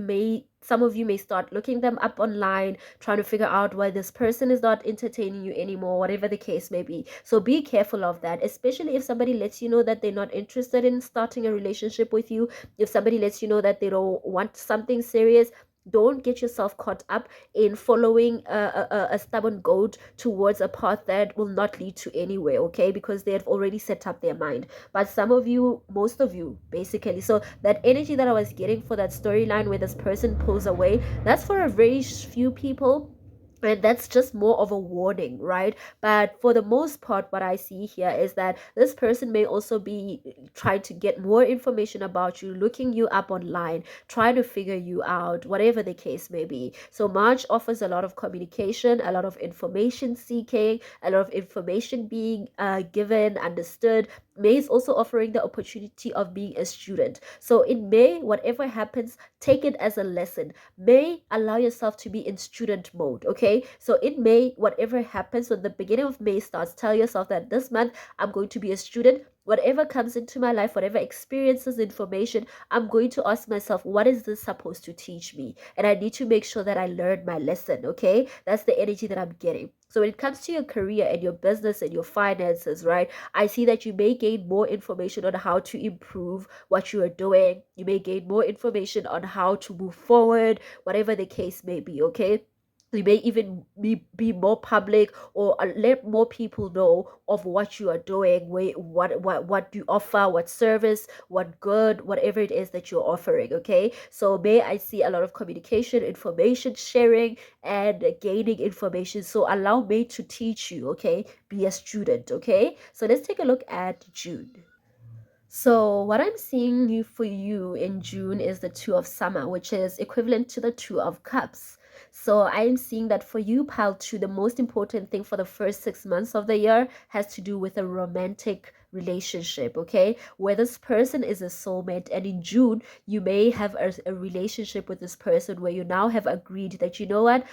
some of you may start looking them up online, trying to figure out why this person is not entertaining you anymore, whatever the case may be. So be careful of that, especially if somebody lets you know that they're not interested in starting a relationship with you. If somebody lets you know that they don't want something serious, don't get yourself caught up in following a stubborn goat towards a path that will not lead to anywhere, okay? Because they've already set up their mind. But some of you, most of you, basically. So that energy that I was getting for that storyline where this person pulls away, that's for a very few people, and that's just more of a warning, right? But for the most part, what I see here is that this person may also be trying to get more information about you, looking you up online, trying to figure you out, whatever the case may be. So March offers a lot of communication, a lot of information seeking, a lot of information being given, understood. May is also offering the opportunity of being a student. So in May, whatever happens, take it as a lesson. May, allow yourself to be in student mode, okay? So in May, whatever happens, when the beginning of May starts, tell yourself that this month I'm going to be a student. Whatever comes into my life, whatever experiences, information, I'm going to ask myself, what is this supposed to teach me? And I need to make sure that I learn my lesson, okay? That's the energy that I'm getting. So when it comes to your career and your business and your finances, right, I see that you may gain more information on how to improve what you are doing. You may gain more information on how to move forward, whatever the case may be, okay? You may even be more public, or let more people know of what you are doing, what you offer, what service, what good, whatever it is that you're offering, okay? So may I see a lot of communication, information sharing, and gaining information. So allow May to teach you, okay? Be a student, okay? So let's take a look at June. So what I'm seeing for you in June is the Two of Summer, which is equivalent to the Two of Cups. So I'm seeing that for you, pile two, the most important thing for the first 6 months of the year has to do with a romantic relationship, okay? Where this person is a soulmate, and in June, you may have a relationship with this person where you now have agreed that, you know what,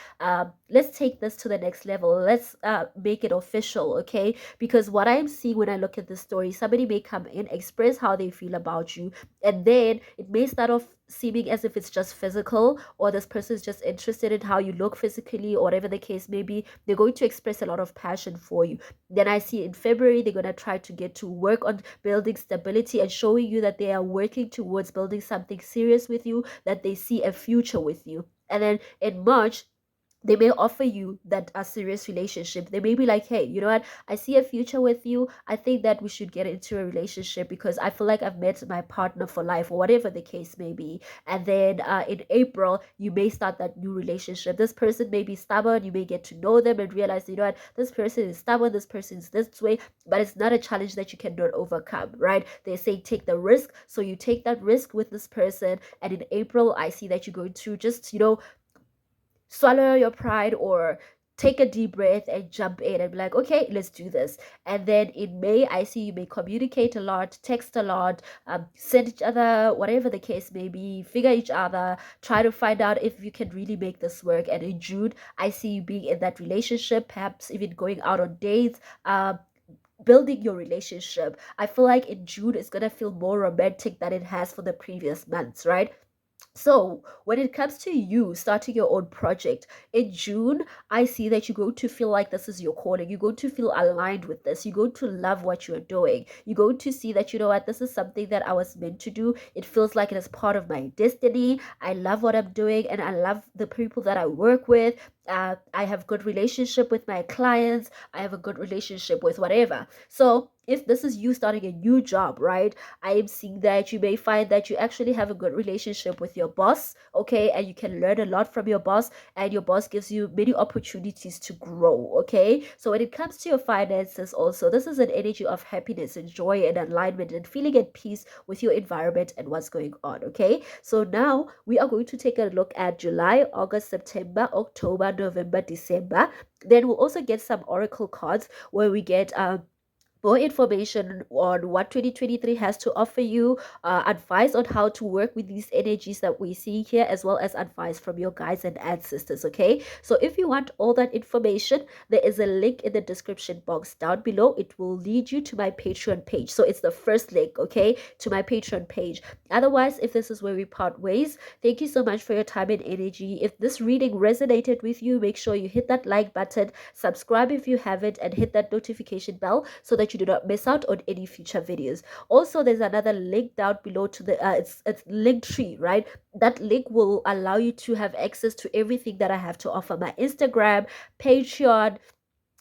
let's take this to the next level. Let's make it official, okay? Because what I'm seeing when I look at the story, somebody may come in, express how they feel about you, and then it may start off seeming as if it's just physical, or this person is just interested in how you look physically, or whatever the case may be. They're going to express a lot of passion for you. Then I see in February, they're going to try to get to work on building stability and showing you that they are working towards building something serious with you, that they see a future with you. And then in March, they may offer you that a serious relationship. They may be like, hey, you know what, I see a future with you. I think that we should get into a relationship because I feel like I've met my partner for life, or whatever the case may be. And then in April, you may start that new relationship. This person may be stubborn. You may get to know them and realize, you know what, this person is stubborn, this person is this way, but it's not a challenge that you cannot overcome, right? They say take the risk. So you take that risk with this person. And in April, I see that you're going to just, swallow your pride, or take a deep breath and jump in and be like, okay, let's do this. And then in May, I see you may communicate a lot, text a lot, send each other, whatever the case may be, figure each other, try to find out if you can really make this work. And in June, I see you being in that relationship, perhaps even going out on dates, building your relationship. I feel like in June, it's going to feel more romantic than it has for the previous months, right? So, when it comes to you starting your own project in June, I see that you're going to feel like this is your calling. You're going to feel aligned with this. You're going to love what you're doing. You're going to see that, you know what, this is something that I was meant to do. It feels like it is part of my destiny. I love what I'm doing, and I love the people that I work with. I have good relationship with my clients. I have a good relationship with whatever. So, if this is you starting a new job, right? I am seeing that you may find that you actually have a good relationship with your boss, okay? And you can learn a lot from your boss, and your boss gives you many opportunities to grow, okay? So when it comes to your finances also, this is an energy of happiness and joy and alignment and feeling at peace with your environment and what's going on, okay? So now we are going to take a look at July, August, September, October, November, December. Then we'll also get some oracle cards where we get more information on what 2023 has to offer you, advice on how to work with these energies that we see here, as well as advice from your guides and ancestors, okay? So if you want all that information, there is a link in the description box down below. It will lead you to my Patreon page. So it's the first link, okay, to my Patreon page. Otherwise, if this is where we part ways, thank you so much for your time and energy. If this reading resonated with you, make sure you hit that like button, subscribe if you haven't, and hit that notification bell so that that you do not miss out on any future videos. Also, there's another link down below to the it's Linktree, right? That link will allow you to have access to everything that I have to offer: my Instagram, Patreon,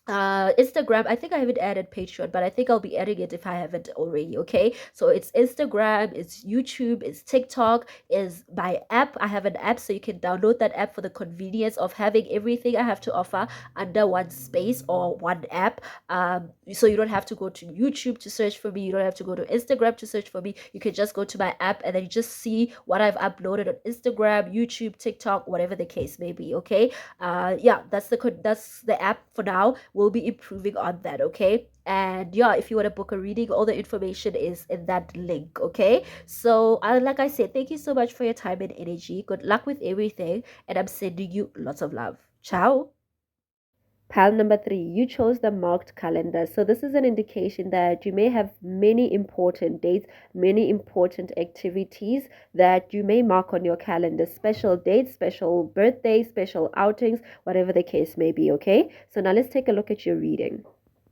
Instagram. I think I haven't added Patreon, but I think I'll be adding it if I haven't already. Okay, so it's Instagram, it's YouTube, it's TikTok, is my app. I have an app, so you can download that app for the convenience of having everything I have to offer under one space or one app. So you don't have to go to YouTube to search for me, you don't have to go to Instagram to search for me. You can just go to my app and then you just see what I've uploaded on Instagram, YouTube, TikTok, whatever the case may be. Okay, yeah, that's the app for now. We'll be improving on that. Okay, and yeah, if you want to book a reading, all the information is in that link. Okay, so like I said, thank you so much for your time and energy. Good luck with everything, and I'm sending you lots of love. Ciao. Pile number 3, you chose the marked calendar. So this is an indication that you may have many important dates, many important activities that you may mark on your calendar, special dates, special birthdays, special outings, whatever the case may be. Okay, so now let's take a look at your reading.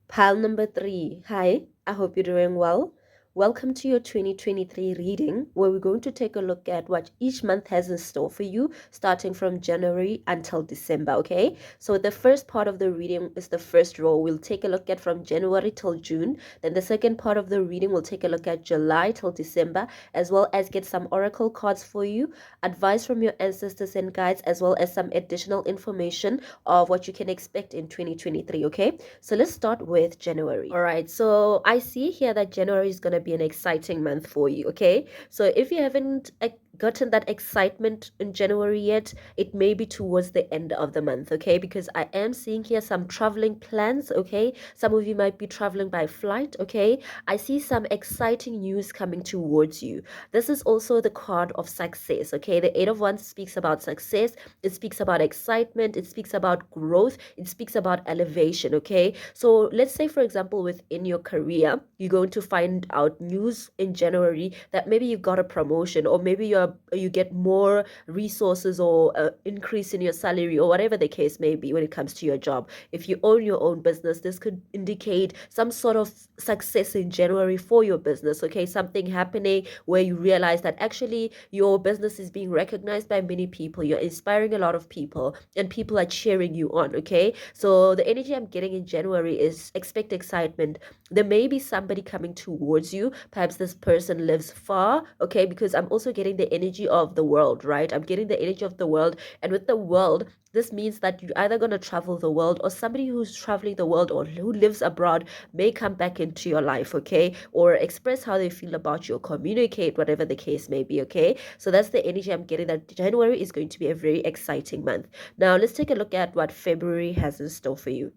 Pile number 3. Hi, I hope you're doing well. Welcome to your 2023 reading, where we're going to take a look at what each month has in store for you, starting from January until December. Okay, so the first part of the reading is the first row. We'll take a look at from January till June. Then the second part of the reading, we'll take a look at July till December, as well as get some oracle cards for you, advice from your ancestors and guides, as well as some additional information of what you can expect in 2023. Okay, so let's start with January. All right, so I see here that January is going to be an exciting month for you. Okay, so if you haven't gotten that excitement in January yet, it may be towards the end of the month. Okay, because I am seeing here some traveling plans. Okay, some of you might be traveling by flight. Okay, I see some exciting news coming towards you. This is also the card of success. Okay, the Eight of Wands speaks about success, it speaks about excitement, it speaks about growth, it speaks about elevation. Okay, so let's say, for example, within your career, you're going to find out news in January that maybe you got a promotion, or maybe you get more resources, or increase in your salary, or whatever the case may be when it comes to your job. If you own your own business, this could indicate some sort of success in January for your business. Okay, something happening where you realize that actually your business is being recognized by many people, you're inspiring a lot of people, and people are cheering you on. Okay, so the energy I'm getting in January is expect excitement. There may be somebody coming towards you, perhaps this person lives far. Okay, because I'm also getting the energy of the world, right? I'm getting the energy of the world, and with the world, this means that you're either going to travel the world, or somebody who's traveling the world or who lives abroad may come back into your life. Okay, or express how they feel about you, or communicate, whatever the case may be. Okay, so that's the energy I'm getting, that January is going to be a very exciting month. Now let's take a look at what February has in store for you.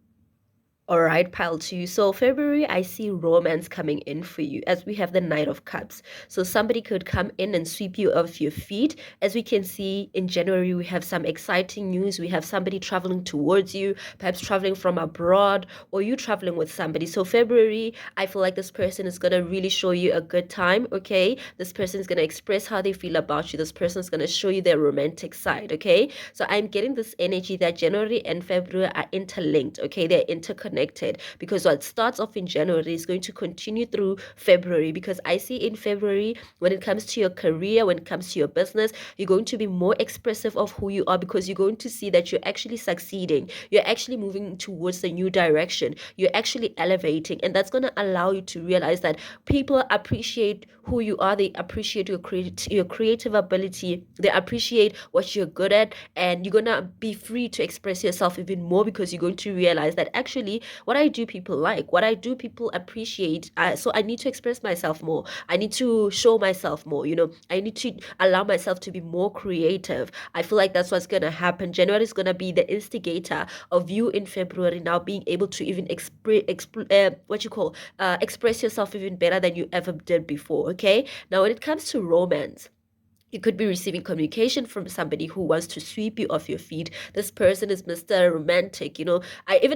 All right, pile 2. So February, I see romance coming in for you, as we have the Knight of Cups. So somebody could come in and sweep you off your feet. As we can see in January, we have some exciting news. We have somebody traveling towards you, perhaps traveling from abroad, or you traveling with somebody. So February, I feel like this person is going to really show you a good time. Okay, this person is going to express how they feel about you. This person is going to show you their romantic side. Okay, so I'm getting this energy that January and February are interlinked. Okay, they're interconnected, because what starts off in January is going to continue through February, because I see in February, when it comes to your career, when it comes to your business, you're going to be more expressive of who you are, because you're going to see that you're actually succeeding, you're actually moving towards a new direction, you're actually elevating, and that's going to allow you to realize that people appreciate who you are, they appreciate your creative ability, they appreciate what you're good at, and you're going to be free to express yourself even more, because you're going to realize that actually what I do people like, what I do people appreciate, so I need to express myself more, I need to show myself more, I need to allow myself to be more creative. I feel like that's what's going to happen. January is going to be the instigator of you in February now being able to even express yourself even better than you ever did before. Okay, now when it comes to romance, You could be receiving communication from somebody who wants to sweep you off your feet. This person is Mr. Romantic, even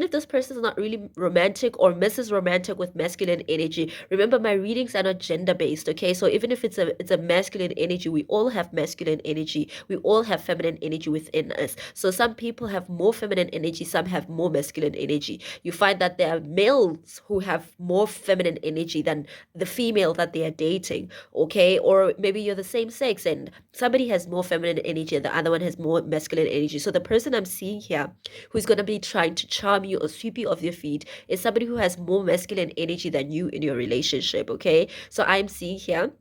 if this person is not really romantic or Mrs. Romantic with masculine energy. Remember, my readings are not gender based, okay? So even if it's a masculine energy, we all have masculine energy. We all have feminine energy within us. So some people have more feminine energy, some have more masculine energy. You find that there are males who have more feminine energy than the female that they are dating, okay? Or maybe you're the same sex and somebody has more feminine energy and the other one has more masculine energy. So the person I'm seeing here who's going to be trying to charm you or sweep you off your feet is somebody who has more masculine energy than you in your relationship, okay? So I'm seeing here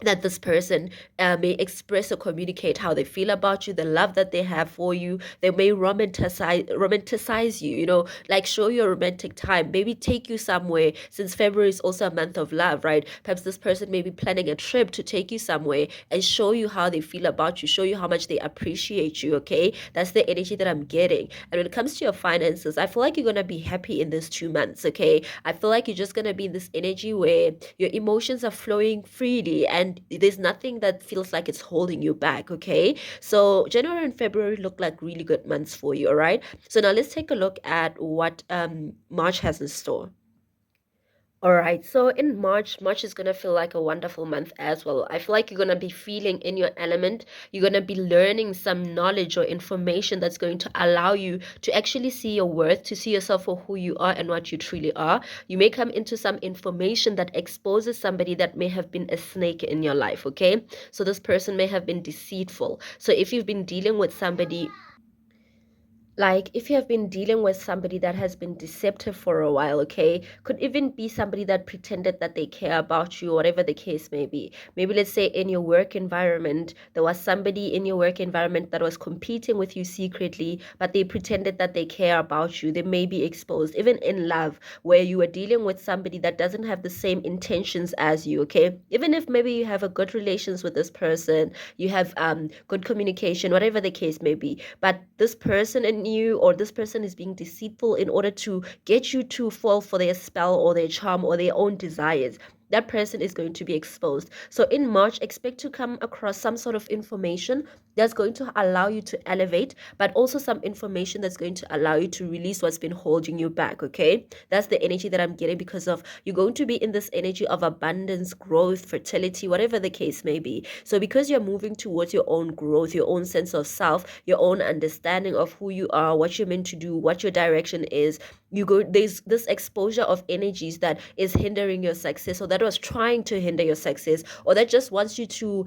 that this person may express or communicate how they feel about you, the love that they have for you. They may romanticize you, like show you a romantic time, maybe take you somewhere, since February is also a month of love, right? Perhaps this person may be planning a trip to take you somewhere and show you how they feel about you, show you how much they appreciate you, okay? That's the energy that I'm getting. And when it comes to your finances, I feel like you're going to be happy in these 2 months, okay? I feel like you're just going to be in this energy where your emotions are flowing freely and there's nothing that feels like it's holding you back, okay? So January and February look like really good months for you, all right? So now let's take a look at what March has in store. All right, so in March, March is going to feel like a wonderful month as well. I feel like you're going to be feeling in your element. You're going to be learning some knowledge or information that's going to allow you to actually see your worth, to see yourself for who you are and what you truly are. You may come into some information that exposes somebody that may have been a snake in your life, okay? So this person may have been deceitful. So if you've been dealing with somebody, like if you have been dealing with somebody that has been deceptive for a while, okay, could even be somebody that pretended that they care about you, whatever the case may be. Maybe let's say in your work environment there was somebody in your work environment that was competing with you secretly, but they pretended that they care about you. They may be exposed. Even in love, where you are dealing with somebody that doesn't have the same intentions as you, okay, even if maybe you have a good relations with this person, you have good communication, whatever the case may be, but this person in you or this person is being deceitful in order to get you to fall for their spell or their charm or their own desires. That person is going to be exposed. So in March, expect to come across some sort of information that's going to allow you to elevate, but also some information that's going to allow you to release what's been holding you back, okay? That's the energy that I'm getting, because of you're going to be in this energy of abundance, growth, fertility, whatever the case may be. So because you're moving towards your own growth, your own sense of self, your own understanding of who you are, what you're meant to do, what your direction is, there's this exposure of energies that is hindering your success, or that was trying to hinder your success, or that just wants you to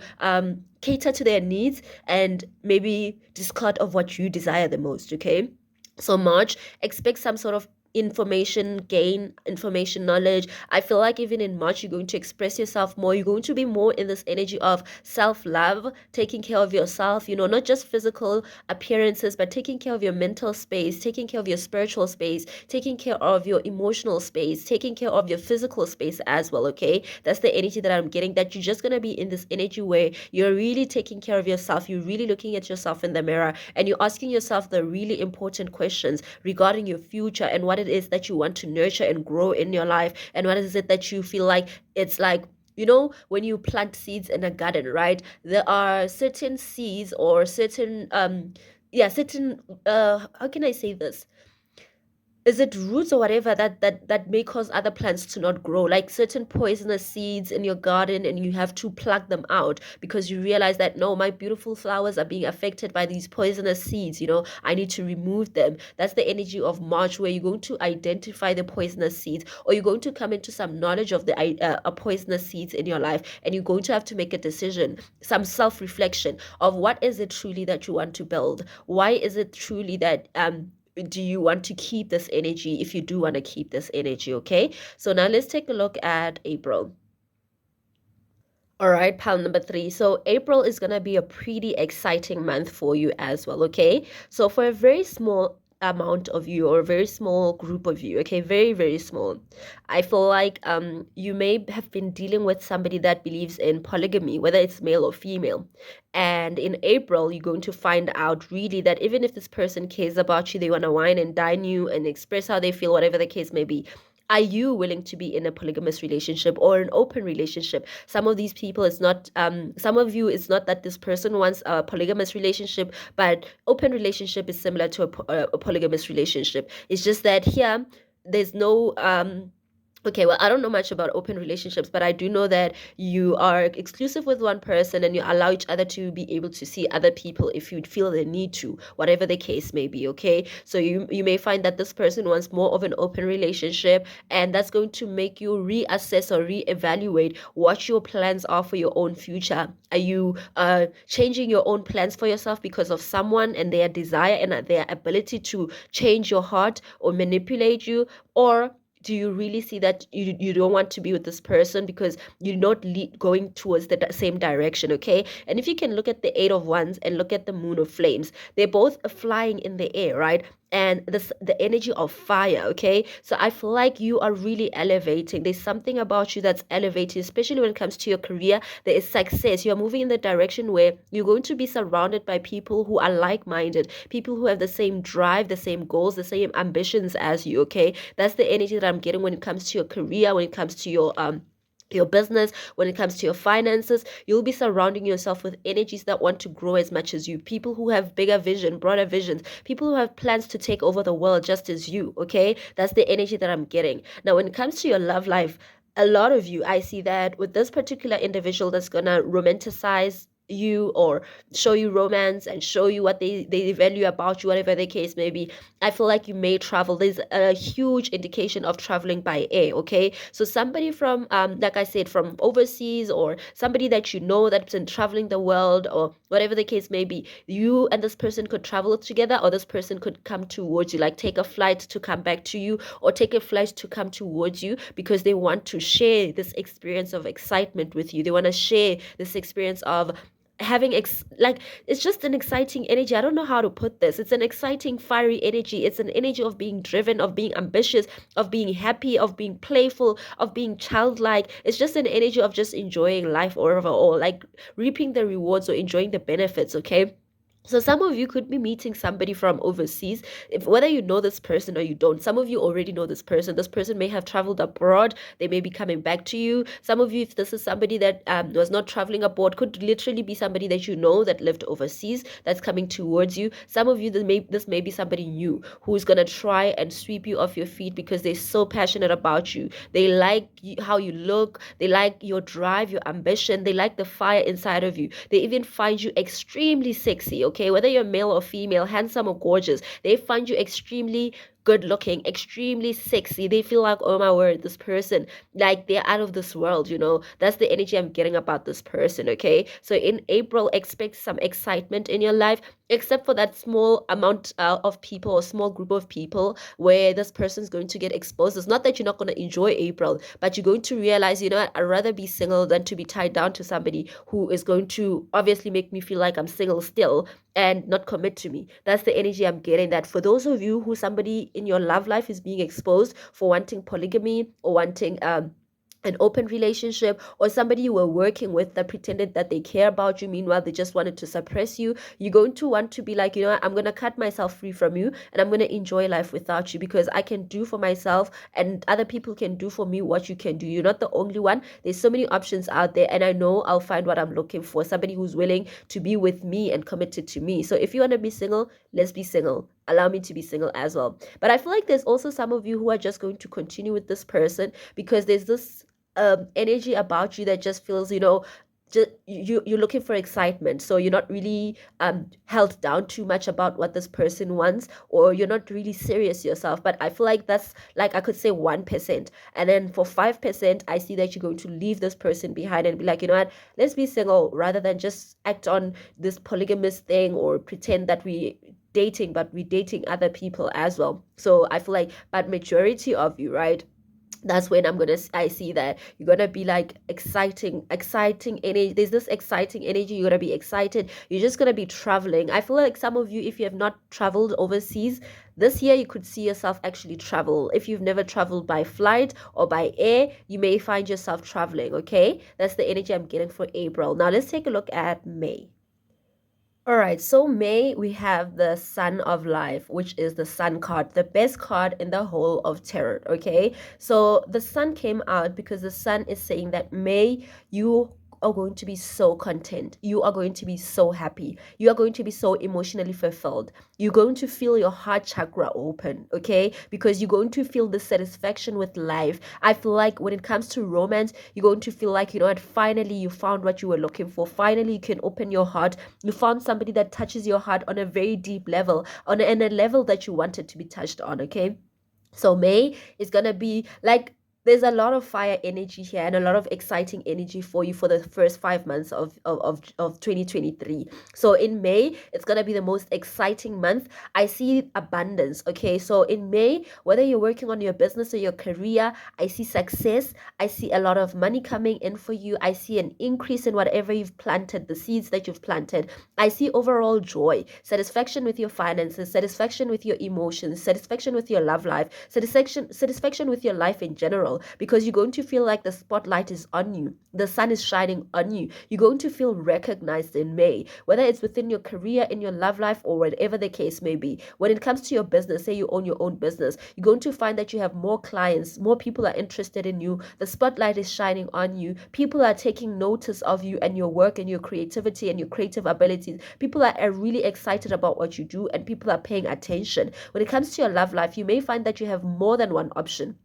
cater to their needs and maybe discard of what you desire the most, okay? So March, expect some sort of information gain, information, knowledge. I feel like even in March you're going to express yourself more. You're going to be more in this energy of self-love, taking care of yourself, not just physical appearances, but taking care of your mental space, taking care of your spiritual space, taking care of your emotional space, taking care of your physical space as well, okay? That's the energy that I'm getting, that you're just going to be in this energy where you're really taking care of yourself. You're really looking at yourself in the mirror and you're asking yourself the really important questions regarding your future and what it is that you want to nurture and grow in your life, and what is it that you feel like it's like, when you plant seeds in a garden, right? There are certain seeds or certain certain how can I say this, is it roots or whatever that may cause other plants to not grow, like certain poisonous seeds in your garden, and you have to pluck them out because you realize that no, my beautiful flowers are being affected by these poisonous seeds. I need to remove them. That's the energy of March, where you're going to identify the poisonous seeds, or you're going to come into some knowledge of the poisonous seeds in your life, and you're going to have to make a decision, some self-reflection of what is it truly that you want to build. Why is it truly that do you want to keep this energy, if you do want to keep this energy, okay? So now let's take a look at April. All right, pile number 3. So April is going to be a pretty exciting month for you as well, okay? So for a very small amount of you, or a very small group of you, okay, very, very small, I feel like you may have been dealing with somebody that believes in polygamy, whether it's male or female. And in April, you're going to find out really that even if this person cares about you, they want to wine and dine you and express how they feel, whatever the case may be, Are you willing to be in a polygamous relationship or an open relationship? Some of these people, it's not some of you, it's not that this person wants a polygamous relationship, but open relationship is similar to a polygamous relationship. It's just that here there's no okay, well, I don't know much about open relationships, but I do know that you are exclusive with one person and you allow each other to be able to see other people if you feel the need to, whatever the case may be, okay? So you may find that this person wants more of an open relationship, and that's going to make you reassess or reevaluate what your plans are for your own future. Are you changing your own plans for yourself because of someone and their desire and their ability to change your heart or manipulate you? Or do you really see that you don't want to be with this person because you're not going towards the same direction, okay? And if you can look at the Eight of Wands and look at the Moon of Flames, they're both flying in the air, right? And the energy of fire, okay? So I feel like you are really elevating. There's something about you that's elevating, especially when it comes to your career. There is success. You're moving in the direction where you're going to be surrounded by people who are like-minded, people who have the same drive, the same goals, the same ambitions as you, okay? That's the energy that I'm getting when it comes to your career, when it comes to your business, when it comes to your finances. You'll be surrounding yourself with energies that want to grow as much as you, people who have bigger vision, broader visions, people who have plans to take over the world just as you, okay? That's the energy that I'm getting. Now, when it comes to your love life, a lot of you, I see that with this particular individual that's gonna romanticize you or show you romance and show you what they value about you, whatever the case may be. I feel like you may travel. There's a huge indication of traveling by air, okay? So somebody from like I said, from overseas, or somebody that you know that's been traveling the world, or whatever the case may be, you and this person could travel together, or this person could come towards you, like take a flight to come back to you, or take a flight to come towards you, because they want to share this experience of excitement with you. They want to share this experience of having like, it's just an exciting energy. I don't know how to put this. It's an exciting, fiery energy. It's an energy of being driven, of being ambitious, of being happy, of being playful, of being childlike. It's just an energy of just enjoying life overall, like reaping the rewards or enjoying the benefits, okay? So some of you could be meeting somebody from overseas, whether you know this person or you don't. Some of you already know this person. This person may have traveled abroad. They may be coming back to you. Some of you, if this is somebody that was not traveling abroad, could literally be somebody that you know that lived overseas that's coming towards you. Some of you, this may be somebody new who's going to try and sweep you off your feet because they're so passionate about you. They like how you look. They like your drive, your ambition. They like the fire inside of you. They even find you extremely sexy, okay? Whether you're male or female, handsome or gorgeous, they find you extremely good looking, extremely sexy. They feel like, oh my word, this person, like they're out of this world, you know? That's the energy I'm getting about this person, okay? So in April, expect some excitement in your life, except for that small amount of people, or small group of people where this person's going to get exposed. It's not that you're not going to enjoy April, but you're going to realize, you know what, I'd rather be single than to be tied down to somebody who is going to obviously make me feel like I'm single still and not commit to me. That's the energy I'm getting. That for those of you who somebody in your love life is being exposed for wanting polygamy or wanting an open relationship, or somebody you were working with that pretended that they care about you, meanwhile they just wanted to suppress you, you're going to want to be like, you know what, I'm going to cut myself free from you and I'm going to enjoy life without you, because I can do for myself and other people can do for me what you can do. You're not the only one. There's so many options out there, and I know I'll find what I'm looking for, somebody who's willing to be with me and committed to me. So if you want to be single, let's be single. Allow me to be single as well. But I feel like there's also some of you who are just going to continue with this person because there's this energy about you that just feels, you know, you're looking for excitement, so you're not really held down too much about what this person wants, or you're not really serious yourself. But I feel like that's, like, I could say 1%, and then for 5% I see that you're going to leave this person behind and be like, you know what, let's be single, rather than just act on this polygamous thing or pretend that we dating, but we dating other people as well. So I feel like, but majority of you, right, that's when I see that you're gonna be like exciting energy. There's this exciting energy. You're gonna be excited. You're just gonna be traveling. I feel like some of you, if you have not traveled overseas this year, you could see yourself actually travel. If you've never traveled by flight or by air, you may find yourself traveling, okay? That's the energy I'm getting for April. Now let's take a look at May. All right, so May, we have the Sun of Life, which is the Sun card, the best card in the whole of tarot. Okay, so the Sun came out because the Sun is saying that May, you are going to be so content. You are going to be so happy. You are going to be so emotionally fulfilled. You're going to feel your heart chakra open, okay? Because you're going to feel the satisfaction with life. I feel like when it comes to romance, you're going to feel like, you know what, finally you found what you were looking for. Finally, you can open your heart. You found somebody that touches your heart on a very deep level, on a level that you wanted to be touched on, okay? So May is gonna be like, there's a lot of fire energy here and a lot of exciting energy for you for the first 5 months of 2023. So in May, it's gonna be the most exciting month. I see abundance. Okay, so in May, whether you're working on your business or your career, I see success. I see a lot of money coming in for you. I see an increase in whatever you've planted, the seeds that you've planted. I see overall joy, satisfaction with your finances, satisfaction with your emotions, satisfaction with your love life, satisfaction with your life in general, because you're going to feel like the spotlight is on you, the sun is shining on you. You're going to feel recognized in May, whether it's within your career, in your love life, or whatever the case may be. When it comes to your business, say you own your own business, you're going to find that you have more clients, more people are interested in you, the spotlight is shining on you, people are taking notice of you and your work and your creativity and your creative abilities. People are really excited about what you do, and people are paying attention. When it comes to your love life, you may find that you have more than one option.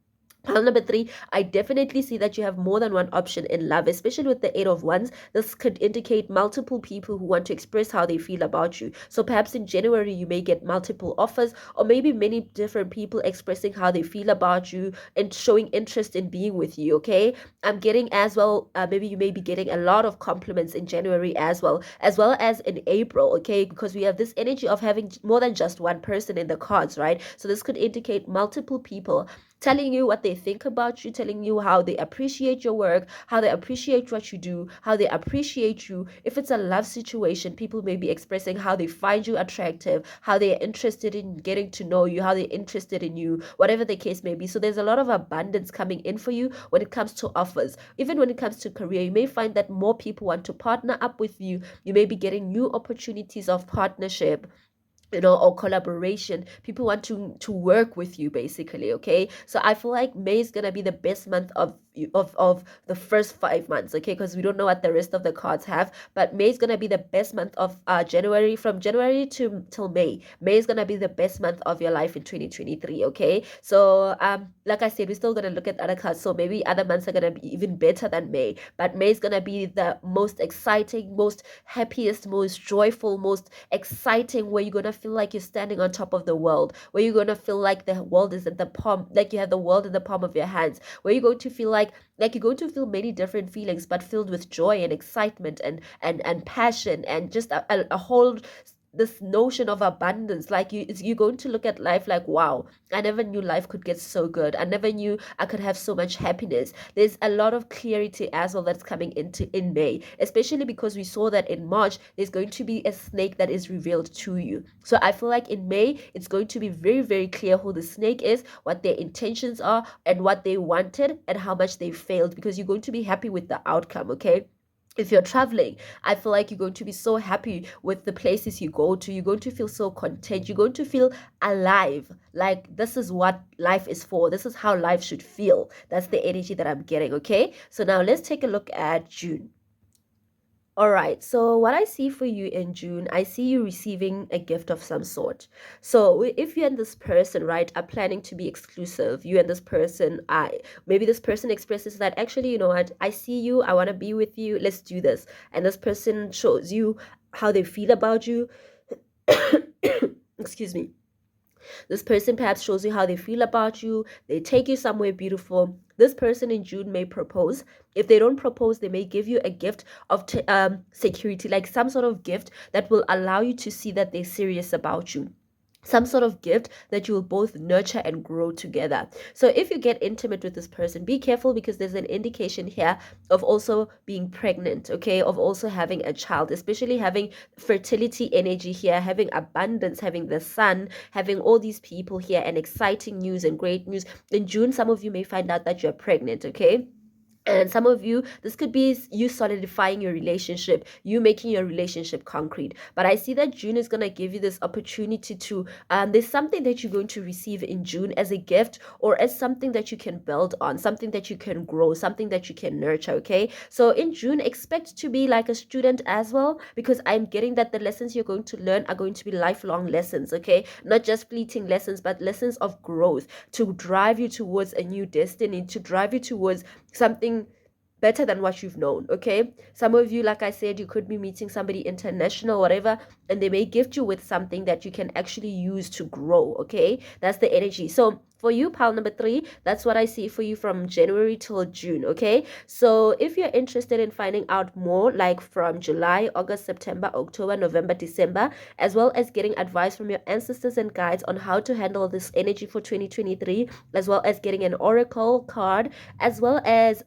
Pile number 3, I definitely see that you have more than one option in love, especially with the 8 of Wands. This could indicate multiple people who want to express how they feel about you. So perhaps in January, you may get multiple offers, or maybe many different people expressing how they feel about you and showing interest in being with you, okay? I'm getting as well, maybe you may be getting a lot of compliments in January as well as in April, okay? Because we have this energy of having more than just one person in the cards, right? So this could indicate multiple people telling you what they think about you, telling you how they appreciate your work, how they appreciate what you do, how they appreciate you. If it's a love situation, people may be expressing how they find you attractive, how they are interested in getting to know you, how they're interested in you, whatever the case may be. So there's a lot of abundance coming in for you when it comes to offers. Even when it comes to career, you may find that more people want to partner up with you. You may be getting new opportunities of partnership, or collaboration. People want to work with you, basically, okay? So I feel like May is gonna be the best month of the first 5 months, okay? Because we don't know what the rest of the cards have, but May is gonna be the best month of January. From January to till May is gonna be the best month of your life in 2023, okay? So like I said, we're still gonna look at other cards, so maybe other months are gonna be even better than May, but May is gonna be the most exciting, most happiest, most joyful, most exciting, where you're gonna feel like you're standing on top of the world, where you're gonna feel like the world is at the palm, like you have the world in the palm of your hands, where you're going to feel like you're going to feel many different feelings, but filled with joy and excitement and passion, and just a whole this notion of abundance. Like you're going to look at life like, wow, I never knew life could get so good. I never knew I could have so much happiness. There's a lot of clarity as well that's coming into in May, especially because we saw that in March there's going to be a snake that is revealed to you. So I feel like in May it's going to be very, very clear who the snake is, what their intentions are, and what they wanted, and how much they failed, because you're going to be happy with the outcome, okay? If you're traveling, I feel like you're going to be so happy with the places you go to. You're going to feel so content. You're going to feel alive. Like, this is what life is for. This is how life should feel. That's the energy that I'm getting, okay? So now let's take a look at June. All right, so what I see for you in June, I see you receiving a gift of some sort. So if you and this person, right, are planning to be exclusive, you and this person, maybe this person expresses that, actually, you know what, I see you, I want to be with you, let's do this. And this person shows you how they feel about you. Excuse me. This person perhaps shows you how they feel about you. They take you somewhere beautiful. This person in June may propose. If they don't propose, they may give you a gift of security, like some sort of gift that will allow you to see that they're serious about you. Some sort of gift that you will both nurture and grow together. So if you get intimate with this person, be careful, because there's an indication here of also being pregnant, okay, of also having a child, especially having fertility energy here, having abundance, having the sun, having all these people here, and exciting news and great news. In June, some of you may find out that you're pregnant, okay? And some of you, this could be you solidifying your relationship, you making your relationship concrete. But I see that June is going to give you this opportunity to, there's something that you're going to receive in June as a gift, or as something that you can build on, something that you can grow, something that you can nurture. Okay. So in June, expect to be like a student as well, because I'm getting that the lessons you're going to learn are going to be lifelong lessons. Okay. Not just fleeting lessons, but lessons of growth to drive you towards a new destiny, to drive you towards something better than what you've known. Okay, some of you, like I said, you could be meeting somebody international, whatever, and they may gift you with something that you can actually use to grow. Okay, that's the energy. So for you, pile number 3, that's what I see for you from January till June. Okay, so if you're interested in finding out more, like from July, August, September, October, November, December, as well as getting advice from your ancestors and guides on how to handle this energy for 2023, as well as getting an oracle card, as well as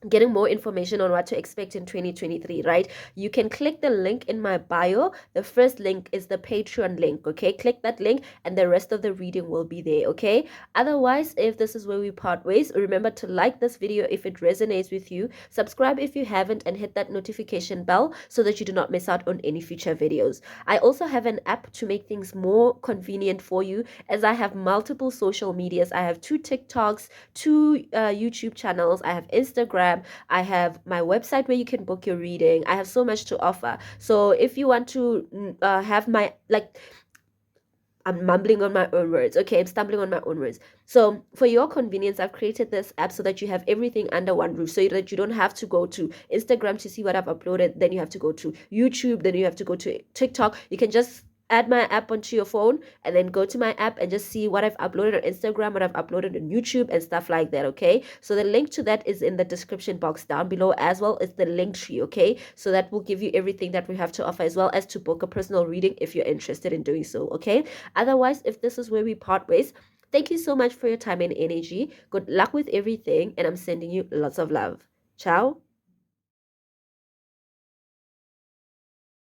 getting more information on what to expect in 2023, right? You can click the link in my bio. The first link is the Patreon link. Okay, click that link and the rest of the reading will be there. Okay, otherwise, if this is where we part ways, remember to like this video if it resonates with you, subscribe if you haven't, and hit that notification bell so that you do not miss out on any future videos. I also have an app to make things more convenient for you, as I have multiple social medias. I have 2 TikToks, 2 YouTube channels, I have Instagram, I have my website where you can book your reading. I have so much to offer. So if you want to have my, like, I'm mumbling on my own words. Okay, I'm stumbling on my own words. So for your convenience, I've created this app so that you have everything under one roof, so that you don't have to go to Instagram to see what I've uploaded. Then you have to go to YouTube. Then you have to go to TikTok. You can just add my app onto your phone and then go to my app and just see what I've uploaded on Instagram, what I've uploaded on YouTube, and stuff like that. Okay, so the link to that is in the description box down below, as well as the link tree. Okay, so that will give you everything that we have to offer, as well as to book a personal reading if you're interested in doing so. Okay, otherwise, if this is where we part ways, thank you so much for your time and energy. Good luck with everything, and I'm sending you lots of love. Ciao.